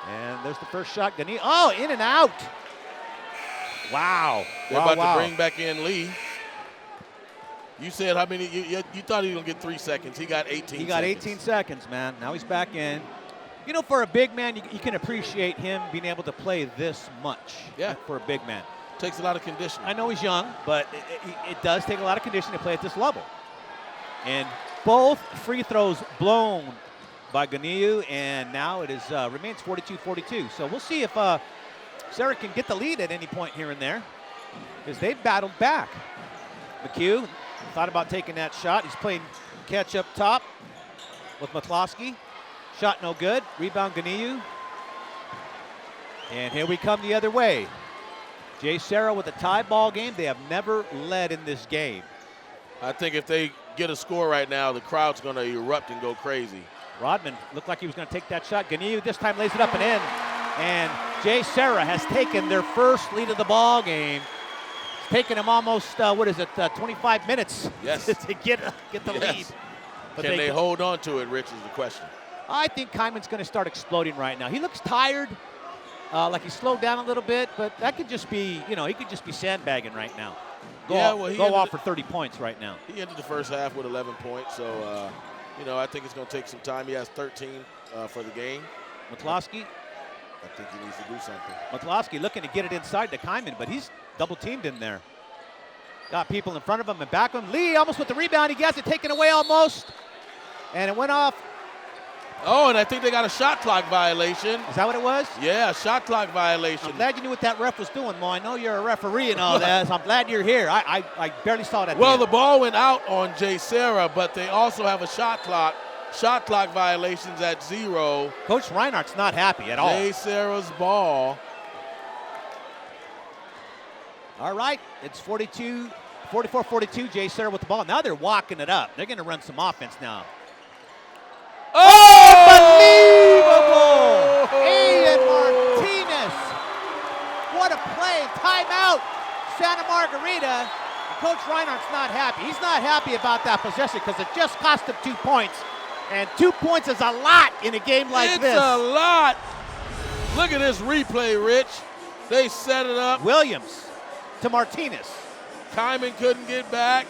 And there's the first shot. Ganiyu. Oh, in and out. Wow. They're about to bring back in Lee. You said how many? You thought he was going to get 3 seconds. He got 18 seconds. He got 18 seconds, man. Now he's back in. You know, for a big man, you can appreciate him being able to play this much. Yeah. For a big man. Takes a lot of conditioning. I know he's young, but it does take a lot of conditioning to play at this level. And both free throws blown by Ganiyu, and now it is remains 42-42. So we'll see if Serra can get the lead at any point here and there, because they've battled back. McHugh thought about taking that shot. He's playing catch up top with McCloskey. Shot no good. Rebound Ganiyu. And here we come the other way. JSerra with a tie ball game. They have never led in this game. I think if they get a score right now, the crowd's going to erupt and go crazy. Rodman looked like he was going to take that shot. Ganiyu this time lays it up and in. And JSerra has taken their first lead of the ball game. It's taken them almost, 25 minutes to get the lead. But Can they hold on to it, Rich, is the question. I think Kyman's going to start exploding right now. He looks tired, like he slowed down a little bit, but that could just be, he could just be sandbagging right now. go off for 30 points right now. He ended the first half with 11 points, so, I think it's going to take some time. He has 13 for the game. McCloskey. I think he needs to do something. McCloskey looking to get it inside to Kyman, but he's double-teamed in there. Got people in front of him and back of him. Lee almost with the rebound. He gets it taken away almost. And it went off. Oh, and I think they got a shot clock violation. Is that what it was? Yeah, shot clock violation. I'm glad you knew what that ref was doing, Mo. I know you're a referee and all that, so I'm glad you're here. I barely saw that. Well, the ball went out on JSerra, but they also have a shot clock violations at 0. Coach Reinhardt's not happy at all. JSerra's ball. All right, it's 44-42, JSerra with the ball. Now they're walking it up. They're going to run some offense now. Oh! Unbelievable! Ian Martinez. What a play. Timeout. Santa Margarita. Coach Reinhardt's not happy. He's not happy about that possession because it just cost him 2 points. And 2 points is a lot in a game like this. It's a lot. Look at this replay, Rich. They set it up. Williams to Martinez. Kyman couldn't get back.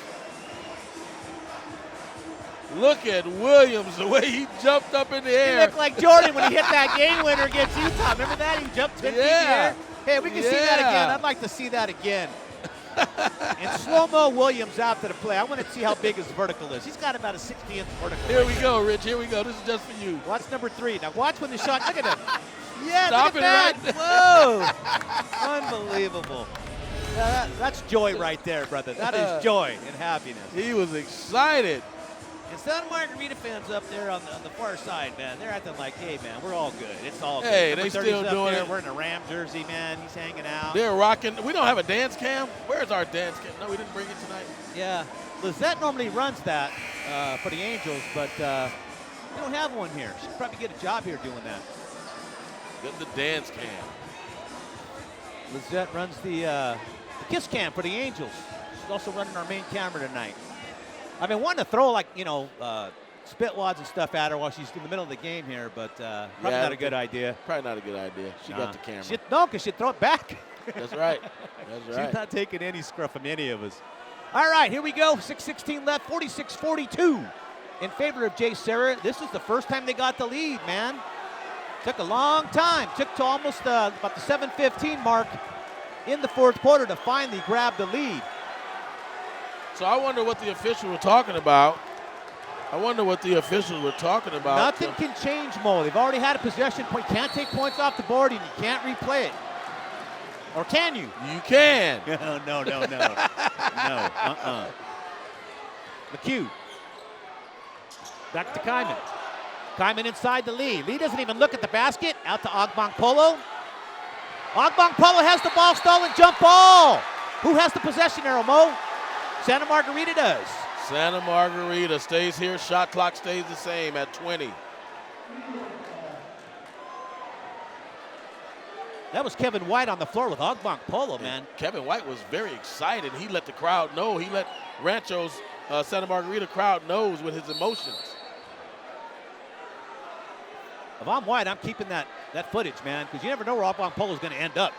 Look at Williams, the way he jumped up in the air. He looked like Jordan when he hit that game winner against Utah. Remember that? He jumped 10 feet in the air. Hey, we can see that again. I'd like to see that again. And slow-mo Williams after the play. I want to see how big his vertical is. He's got about a 60-inch vertical. Here we go, Rich. Here we go. This is just for you. Watch number 3. Now watch when the shot. Look at him. Yeah, Stop look at it that. Whoa. Unbelievable. That's joy right there, brother. That is joy and happiness. He was excited. And Santa Margarita fans up there on the far side, man, they're acting like, hey, man, we're all good. It's all good. Hey, they still doing it. We're in a Ram jersey, man. He's hanging out. They're rocking. We don't have a dance cam. Where's our dance cam? No, we didn't bring it tonight. Yeah. Lizette normally runs that for the Angels, but we don't have one here. She'd probably get a job here doing that. Get the dance cam. Lizette runs the kiss cam for the Angels. She's also running our main camera tonight. I've been wanting to throw spit wads and stuff at her while she's in the middle of the game here, but probably not a good idea. Probably not a good idea. She got the camera. Because she'd throw it back. That's right. That's right. She's not taking any scruff from any of us. All right, here we go. 6:16 left, 46-42 in favor of JSerra. This is the first time they got the lead, man. Took a long time. Took to almost about the 7:15 mark in the fourth quarter to finally grab the lead. So I wonder what the officials were talking about. Nothing can change, Mo. They've already had a possession point. Can't take points off the board, and you can't replay it. Or can you? You can. No. No, McHugh. Back to Kyman. Kyman inside the lead. Lee doesn't even look at the basket. Out to Ogbonkpolo. Ogbonkpolo has the ball, stolen jump ball. Who has the possession arrow, Mo? Santa Margarita does. Santa Margarita stays here. Shot clock stays the same at 20. That was Kevin White on the floor with Ogbonkpolo, man. Kevin White was very excited. He let the crowd know. He let Rancho's Santa Margarita crowd knows with his emotions. If I'm White, I'm keeping that footage, man, because you never know where Ogbonkpolo is going to end up.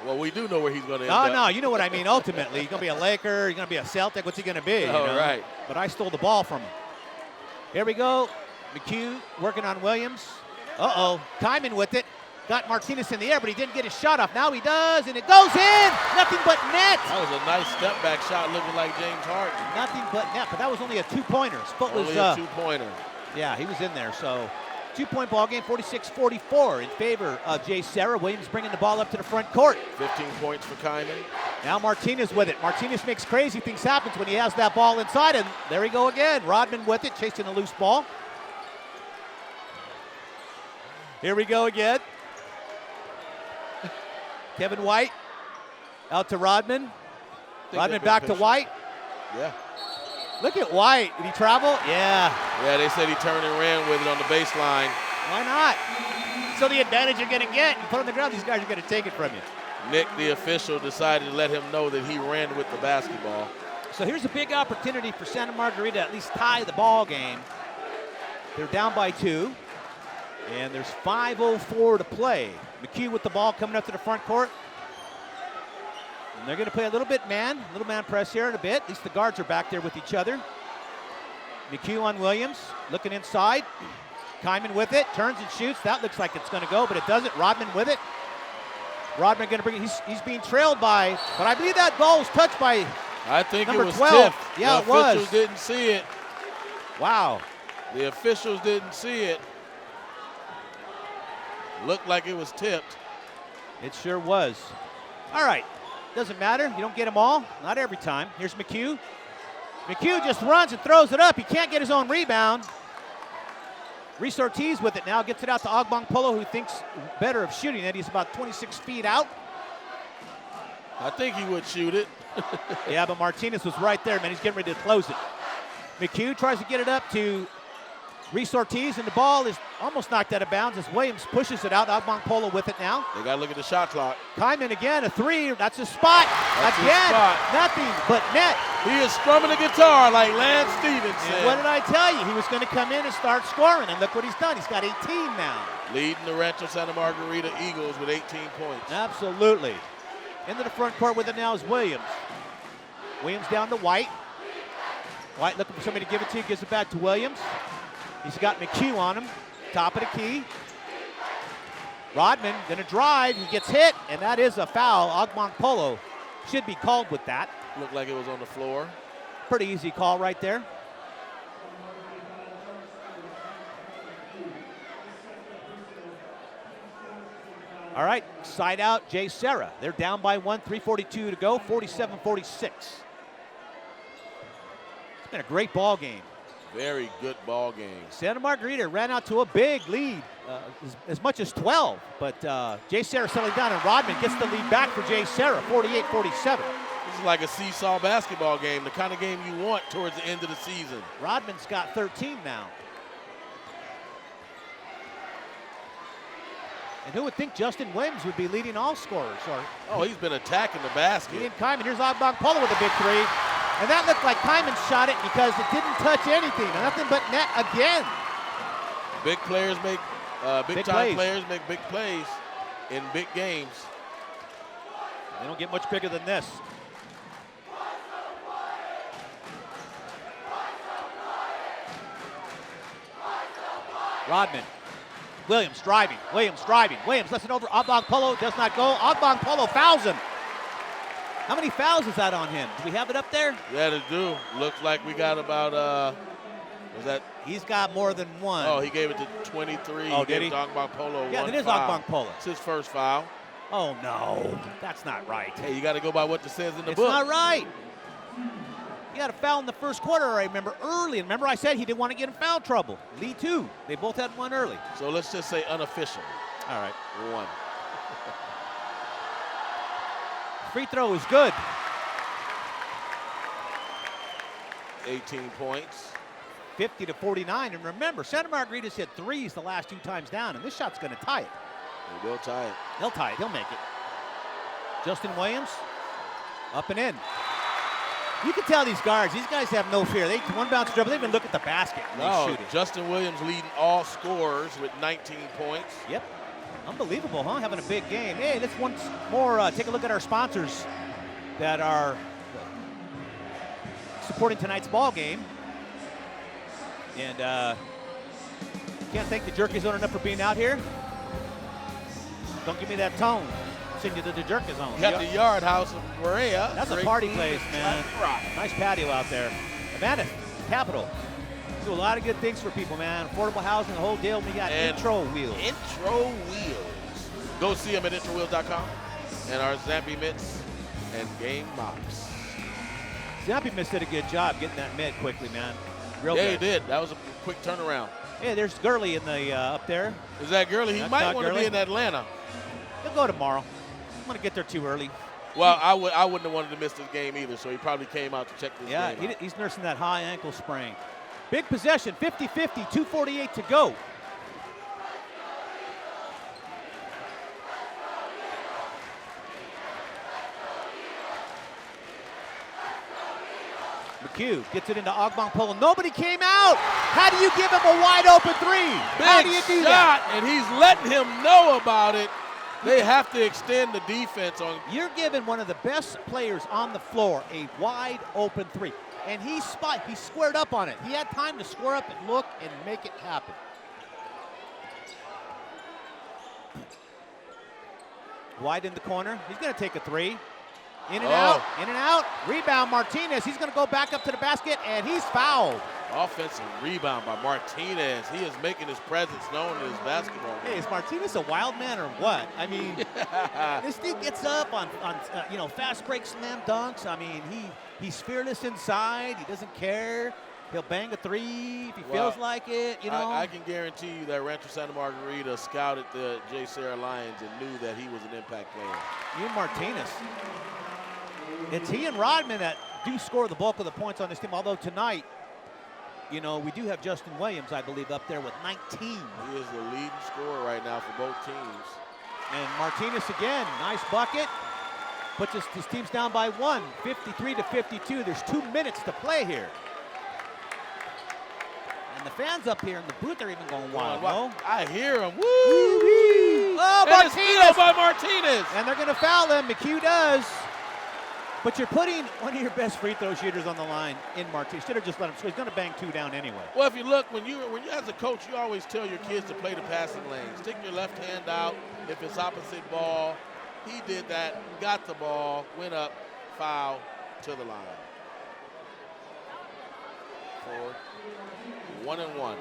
Well, we do know where he's going to end up. No, you know what I mean. Ultimately, he's going to be a Laker. He's going to be a Celtic. What's he going to be? Right. But I stole the ball from him. Here we go. McHugh working on Williams. Kyman with it. Got Martinez in the air, but he didn't get his shot off. Now he does, and it goes in. Nothing but net. That was a nice step back shot looking like James Harden. Nothing but net, but that was only a two-pointer. His foot was a two-pointer. Yeah, he was in there, so 2-point ball game, 46-44 in favor of JSerra. Williams bringing the ball up to the front court. 15 points for Kyman. Now Martinez with it. Martinez makes crazy things happen when he has that ball inside, and there we go again. Rodman with it, chasing a loose ball. Here we go again. Kevin White out to Rodman. Rodman back to White. Yeah. Look at White. Did he travel? Yeah. Yeah, they said he turned and ran with it on the baseline. Why not? So the advantage you're going to get, you put it on the ground, these guys are going to take it from you. Nick, the official, decided to let him know that he ran with the basketball. So here's a big opportunity for Santa Margarita to at least tie the ball game. They're down by 2, and there's 5:04 to play. McHugh with the ball coming up to the front court. And they're going to play a little man press here in a bit. At least the guards are back there with each other. McHugh on Williams, looking inside. Kyman with it, turns and shoots. That looks like it's going to go, but it doesn't. Rodman with it. Rodman going to bring it. He's being trailed by, but I believe that ball was touched by I think number it was 12. tipped. Yeah, the it was. officials didn't see it. Wow. The officials didn't see it. Looked like it was tipped. It sure was. All right. Doesn't matter. You don't get them all. Not every time. Here's McHugh. McHugh just runs and throws it up. He can't get his own rebound. Reese Ortiz with it now. Gets it out to Ogbong Polo, who thinks better of shooting it. He's about 26 feet out. I think he would shoot it. Yeah, but Martinez was right there, man. He's getting ready to close it. McHugh tries to get it up to Reese Ortiz, and the ball is almost knocked out of bounds as Williams pushes it out. Ogbong Polo with it now. They got to look at the shot clock. Kyman again, a three. That's his spot. That's again, his spot. nothing but net. He is strumming the guitar like Lance Stevens said. And what did I tell you? He was going to come in and start scoring, and look what he's done. He's got 18 now. Leading the Rancho Santa Margarita Eagles with 18 points. Absolutely. Into the front court with it now is Williams. Williams down to White. White looking for somebody to give it to. Gives it back to Williams. He's got McHugh on him. Top of the key. Rodman going to drive. He gets hit, and that is a foul. Ogbong Polo should be called with that. Looked like it was on the floor. Pretty easy call right there. All right, side out, JSerra. They're down by one, 3:42 to go, 47-46. It's been a great ball game. Very good ball game. Santa Margarita ran out to a big lead, as much as 12, but JSerra settling down, and Rodman gets the lead back for JSerra, 48-47. This is like a seesaw basketball game, the kind of game you want towards the end of the season. Rodman's got 13 now. And who would think Justin Williams would be leading all scorers? Oh, he's been attacking the basket. He and Kyman. Here's Ogbong Polo with a big three. And that looked like Kyman shot it because it didn't touch anything. Nothing but net again. Big players make, big-time plays. players make big plays in big games. They don't get much bigger than this. Rodman. Williams driving. Williams lets it over. Ogbong Polo does not go. Ogbong Polo fouls him. How many fouls is that on him? Do we have it up there? Yeah, they do. Looks like we got about, was that? He's got more than one. Oh, he gave it to 23. Oh, he did gave he? Ogbong Polo Yeah, one that is foul. Ogbong Polo. It's his first foul. Oh, no. That's not right. Hey, you got to go by what it says in the It's book. not right. He had a foul in the first quarter, I remember, early. And remember I said he didn't want to get in foul trouble. Lee, too. They both had one early. So let's just say unofficial. All right. One. Free throw is good. 18 points. 50-49. And remember, Santa Margarita's hit threes the last two times down, and this shot's going to tie it. They will tie it. He'll tie it. He'll make it. Justin Williams, up and in. You can tell these guards, these guys have no fear. They one bounce dribble, they even look at the basket and they shoot it. Justin Williams leading all scorers with 19 points. Yep. Unbelievable, huh? Having a big game. Hey, let's once more take a look at our sponsors that are supporting tonight's ball game. And can't thank the Jerky Zone enough for being out here. Don't give me that tone. Send you to the Jerky Zone. You got the Yard House of Maria. That's a party place, man. Nice patio out there. Amanda, Capital. Do a lot of good things for people, man. Affordable housing, the whole deal. We got Intro Wheels. Intro Wheels. Go see them at introwheels.com. And our Zampi mitts and game mops. Zampi Mitts did a good job getting that mid quickly, man. Real good. He did. That was a quick turnaround. Hey, there's Gurley in the up there. Is that Gurley? He might want to be in Atlanta. He'll go tomorrow. I'm going to get there too early. Well, I wouldn't have wanted to miss this game either, so he probably came out to check this game out. Yeah, he's nursing that high ankle sprain. Big possession, 50-50, 2:48 to go. McHugh gets it into Ogbong Polo. Nobody came out. How do you give him a wide open three? How do you do that? And he's letting him know about it. They have to extend the defense on. You're giving one of the best players on the floor a wide open three. And he squared up on it. He had time to square up and look and make it happen. Wide in the corner. He's going to take a three. In and out, in and out. Rebound, Martinez. He's going to go back up to the basket, and he's fouled. Offensive rebound by Martinez. He is making his presence known in his basketball game. Hey, is Martinez a wild man or what? I mean, this dude gets up on fast break slam dunks. I mean, he's fearless inside. He doesn't care. He'll bang a three if he feels like it, I can guarantee you that Rancho Santa Margarita scouted the JSerra Lions and knew that he was an impact player. You and Martinez. It's he and Rodman that do score the bulk of the points on this team, although tonight, we do have Justin Williams, I believe, up there with 19. He is the leading scorer right now for both teams. And Martinez again, nice bucket. Puts his team's down by 1, 53-52. There's 2 minutes to play here. And the fans up here in the booth are even going wild. Wow. I hear them. Woo! Oh, and Martinez! By Martinez! And they're going to foul him. McHugh does. But you're putting one of your best free throw shooters on the line in Martinez. Should have just let him score. He's going to bang 2 down anyway. Well, if you look, when you as a coach, you always tell your kids to play the passing lane. Stick your left hand out if it's opposite ball. He did that, got the ball, went up, foul, to the line. 4, 1-1.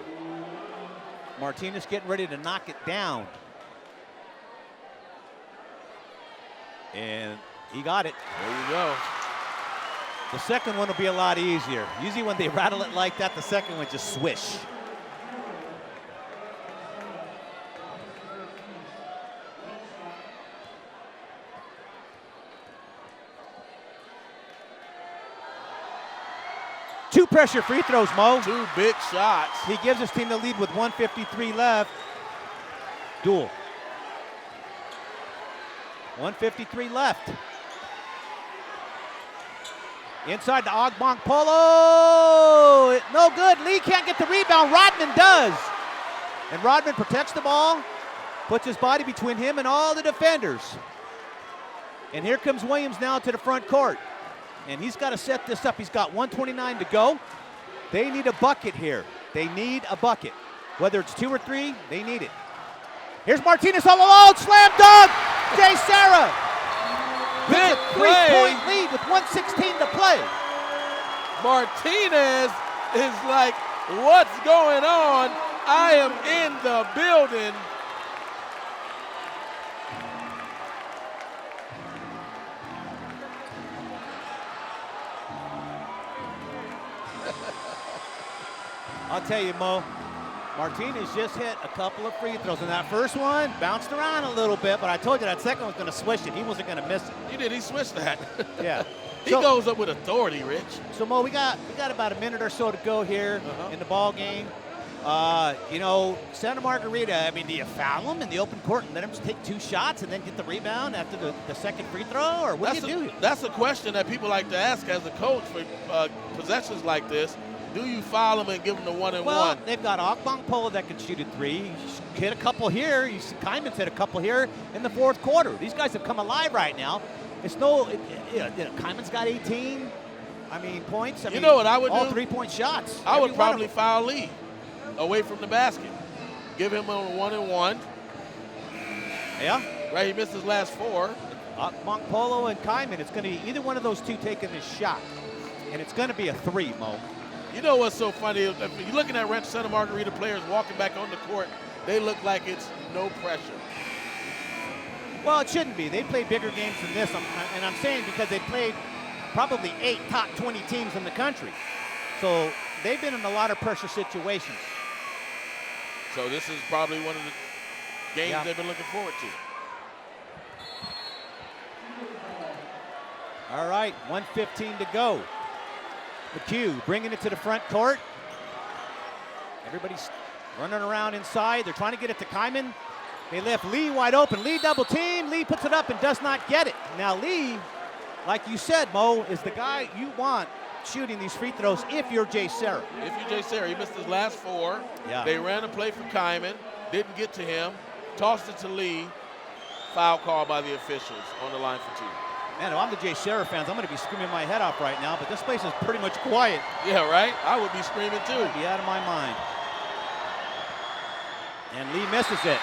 Martinez getting ready to knock it down. And he got it. There you go. The second one will be a lot easier. Usually when they rattle it like that, the second one just swish. Two pressure free throws, Mo. 2 big shots. He gives his team the lead with 1:53 left. Duel. 1:53 left. Inside to Ogbong Polo. No good. Lee can't get the rebound. Rodman does. And Rodman protects the ball, puts his body between him and all the defenders. And here comes Williams now to the front court. And he's got to set this up. He's got 1:29 to go. They need a bucket here. They need a bucket. Whether it's 2 or 3, they need it. Here's Martinez all alone. Slam dunk. JSerra. Big a 3-point lead with 1:16 to play. Martinez is like, what's going on? I am in the building. I'll tell you, Mo, Martinez just hit a couple of free throws, and that first one bounced around a little bit, but I told you that second was going to swish it. He wasn't going to miss it. He did. He switched that. Yeah. He goes up with authority, Rich. So, Mo, we got about a minute or so to go here in the ball game. Santa Margarita, I mean, do you foul them in the open court and let them just take 2 shots and then get the rebound after the second free throw, or what do you do? That's a question that people like to ask as a coach for possessions like this. Do you foul them and give them the 1-and-1? Well, they've got Ogbong Polo that can shoot a 3. He's hit a couple here. Kyman's hit a couple here in the 4th quarter. These guys have come alive right now. It's Kyman's got 18. Points. You know what I would do? All 3-point shots. I would probably foul Lee away from the basket. Give him a 1-and-1. Yeah. Right, he missed his last 4. Ogbong Polo and Kyman. It's going to be either one of those two taking this shot, and it's going to be a 3, Mo. You know what's so funny? If you're looking at Rancho Santa Margarita players walking back on the court, they look like it's no pressure. Well, it shouldn't be. They play bigger games than this, and I'm saying because they played probably 8 top 20 teams in the country. So they've been in a lot of pressure situations. So this is probably one of the games they've been looking forward to. All right, 1:15 to go. McHugh bringing it to the front court. Everybody's running around inside. They're trying to get it to Kyman. They left Lee wide open. Lee double team. Lee puts it up and does not get it. Now Lee, like you said, Mo, is the guy you want shooting these free throws if you're JSerra. If you're JSerra, he missed his last 4. Yeah. They ran a play for Kyman, didn't get to him, tossed it to Lee. foul call by the officials on the line for 2. Man, if I'm the JSerra fans, I'm going to be screaming my head off right now, but this place is pretty much quiet. Yeah, right? I would be screaming too. I'd be out of my mind. And Lee misses it.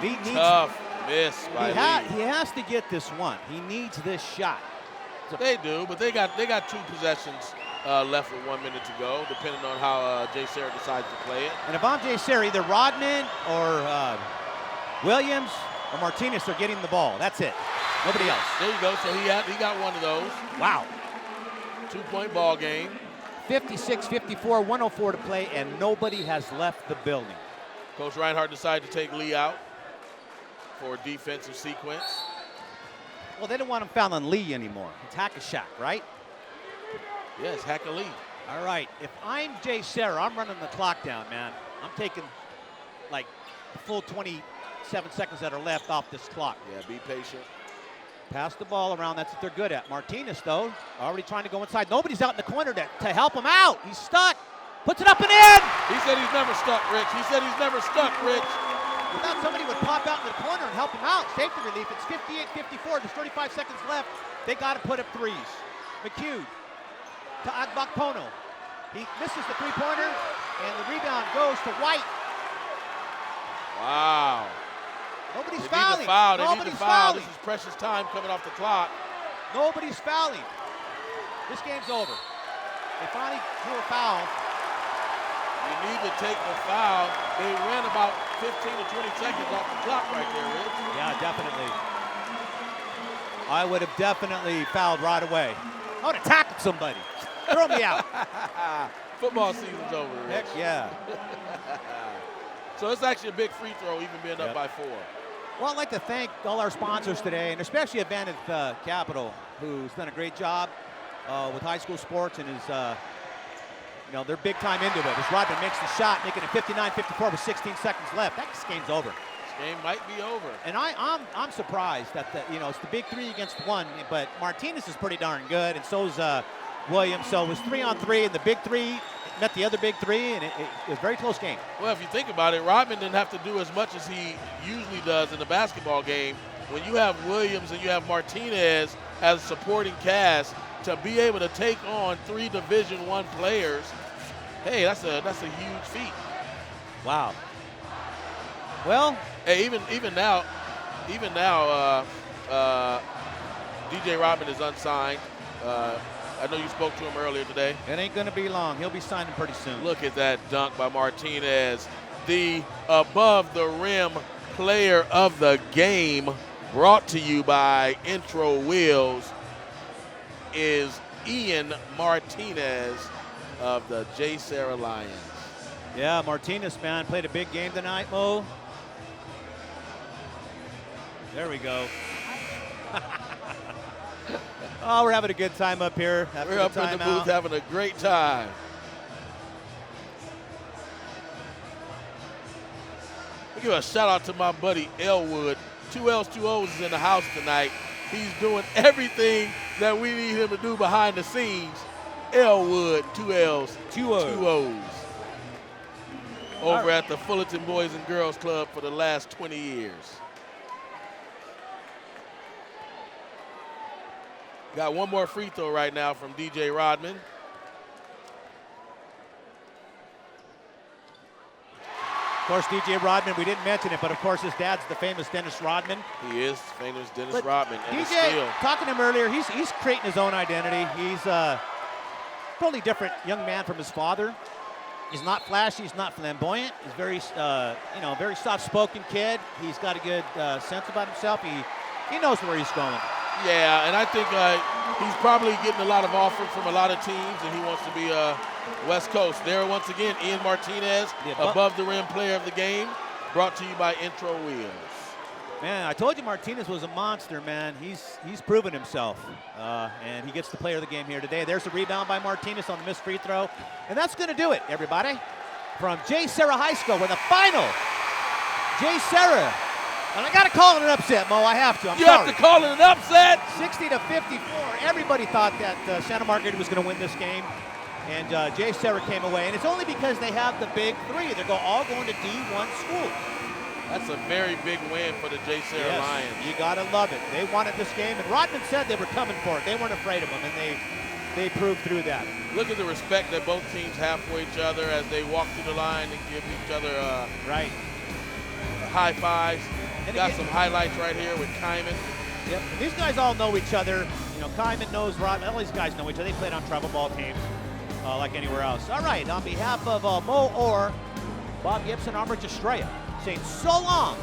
Lee needs Tough miss by Lee. He has to get this one. He needs this shot. They do, but they got 2 possessions left with 1 minute to go, depending on how JSerra decides to play it. And if I'm JSerra, either Rodman or Williams or Martinez are getting the ball. That's it. Nobody else. There you go. So he got one of those. Wow. 2-point ball game. 56-54, 104 to play, and nobody has left the building. Coach Reinhardt decided to take Lee out for a defensive sequence. Well, they don't want him fouling Lee anymore. It's hack-a-shack, right? Yes, Hacker Lee. All right. If I'm JSerra, I'm running the clock down, man. I'm taking like the full 27 seconds that are left off this clock. Yeah, be patient. Pass the ball around. That's what they're good at. Martinez, though, already trying to go inside. Nobody's out in the corner to help him out. He's stuck. Puts it up and in. He said he's never stuck, Rich. He said he's never stuck, Rich. We thought somebody would pop out in the corner and help him out. Safety relief. It's 58-54. There's 35 seconds left. They got to put up threes. McHugh to Agbakpono. He misses the three-pointer, and the rebound goes to White. Wow. Nobody's They fouling. need to foul. They need Nobody's to foul. fouling. This is precious time coming off the clock. Nobody's fouling. This game's over. They finally drew a foul. You need to take the foul. They ran about 15 to 20 seconds off the clock right there, Rich. Yeah, definitely. I would have definitely fouled right away. I would have tackled somebody. Throw me out. Football season's over, Rich. Heck yeah. So it's actually a big free throw, even being up Yep. by 4. Well, I'd like to thank all our sponsors today, and especially Advantage Capital, who's done a great job with high school sports and is, they're big time into it. As Rodman makes the shot, making it 59-54 with 16 seconds left. That game's over. This game might be over. And I'm surprised that it's the big 3 against 1, but Martinez is pretty darn good, and so's Williams. So it was 3-on-3, and the big 3 met the other big 3, and it was a very close game. Well, if you think about it, Rodman didn't have to do as much as he usually does in the basketball game. When you have Williams and you have Martinez as a supporting cast, to be able to take on 3 Division I players, hey, that's a huge feat. Wow. Well, hey, even now, DJ Rodman is unsigned. I know you spoke to him earlier today. it ain't going to be long. He'll be signing pretty soon. Look at that dunk by Martinez. The above the rim player of the game, brought to you by Intro Wheels, is Ian Martinez of the JSerra Lions. Yeah, Martinez, man, played a big game tonight, Mo. There we go. Oh, we're having a good time up here. We're up in the booth having a great time. I'll give a shout out to my buddy Elwood. 2 L's, 2 O's is in the house tonight. He's doing everything that we need him to do behind the scenes. Elwood, 2 L's, 2 O's. Over at the Fullerton Boys and Girls Club for the last 20 years. Got one more free throw right now from DJ Rodman. Of course, DJ Rodman, we didn't mention it, but of course his dad's the famous Dennis Rodman. He is famous Dennis But Rodman. And DJ, talking to him earlier, he's creating his own identity. He's a totally different young man from his father. He's not flashy, he's not flamboyant. He's very, very soft-spoken kid. He's got a good sense about himself. He knows where he's going. Yeah, and I think he's probably getting a lot of offers from a lot of teams, and he wants to be West Coast. There once again, Ian Martinez, above the rim player of the game, brought to you by Intro Wheels. Man, I told you Martinez was a monster, man. He's proven himself, and he gets the player of the game here today. There's a rebound by Martinez on the missed free throw, and that's going to do it, everybody. From JSerra High School with a final. JSerra. And I got to call it an upset, Mo. I have to. I'm sorry. You have to call it an upset? 60-54. Everybody thought that Santa Margarita was going to win this game. And JSerra came away. And it's only because they have the big 3. They're all going to D1 schools. That's a very big win for the JSerra Lions. You gotta love it. They wanted this game, and Rodman said they were coming for it. They weren't afraid of them, and they proved through that. Look at the respect that both teams have for each other as they walk through the line and give each other high fives. And got again, some highlights right here with Kyman. Yep. And these guys all know each other. You know, Kyman knows Rodman. All these guys know each other. They played on travel ball teams like anywhere else. All right, on behalf of Mo Orr, Bob Gibson, Armor Estrella, saying so long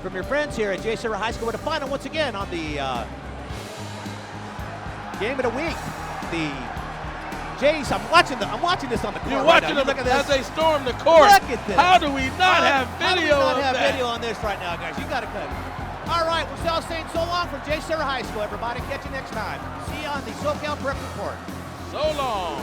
from your friends here at JSerra High School with a final once again on the game of the week. The Jays, I'm watching this on the court. You're watching them as they storm the court. Look at this. How do we not have video How do we not of have that? video on this right now, guys? You got to cut it. All right, we're all saying so long from JSerra High School, everybody. Catch you next time. See you on the SoCal Prep Report. So long.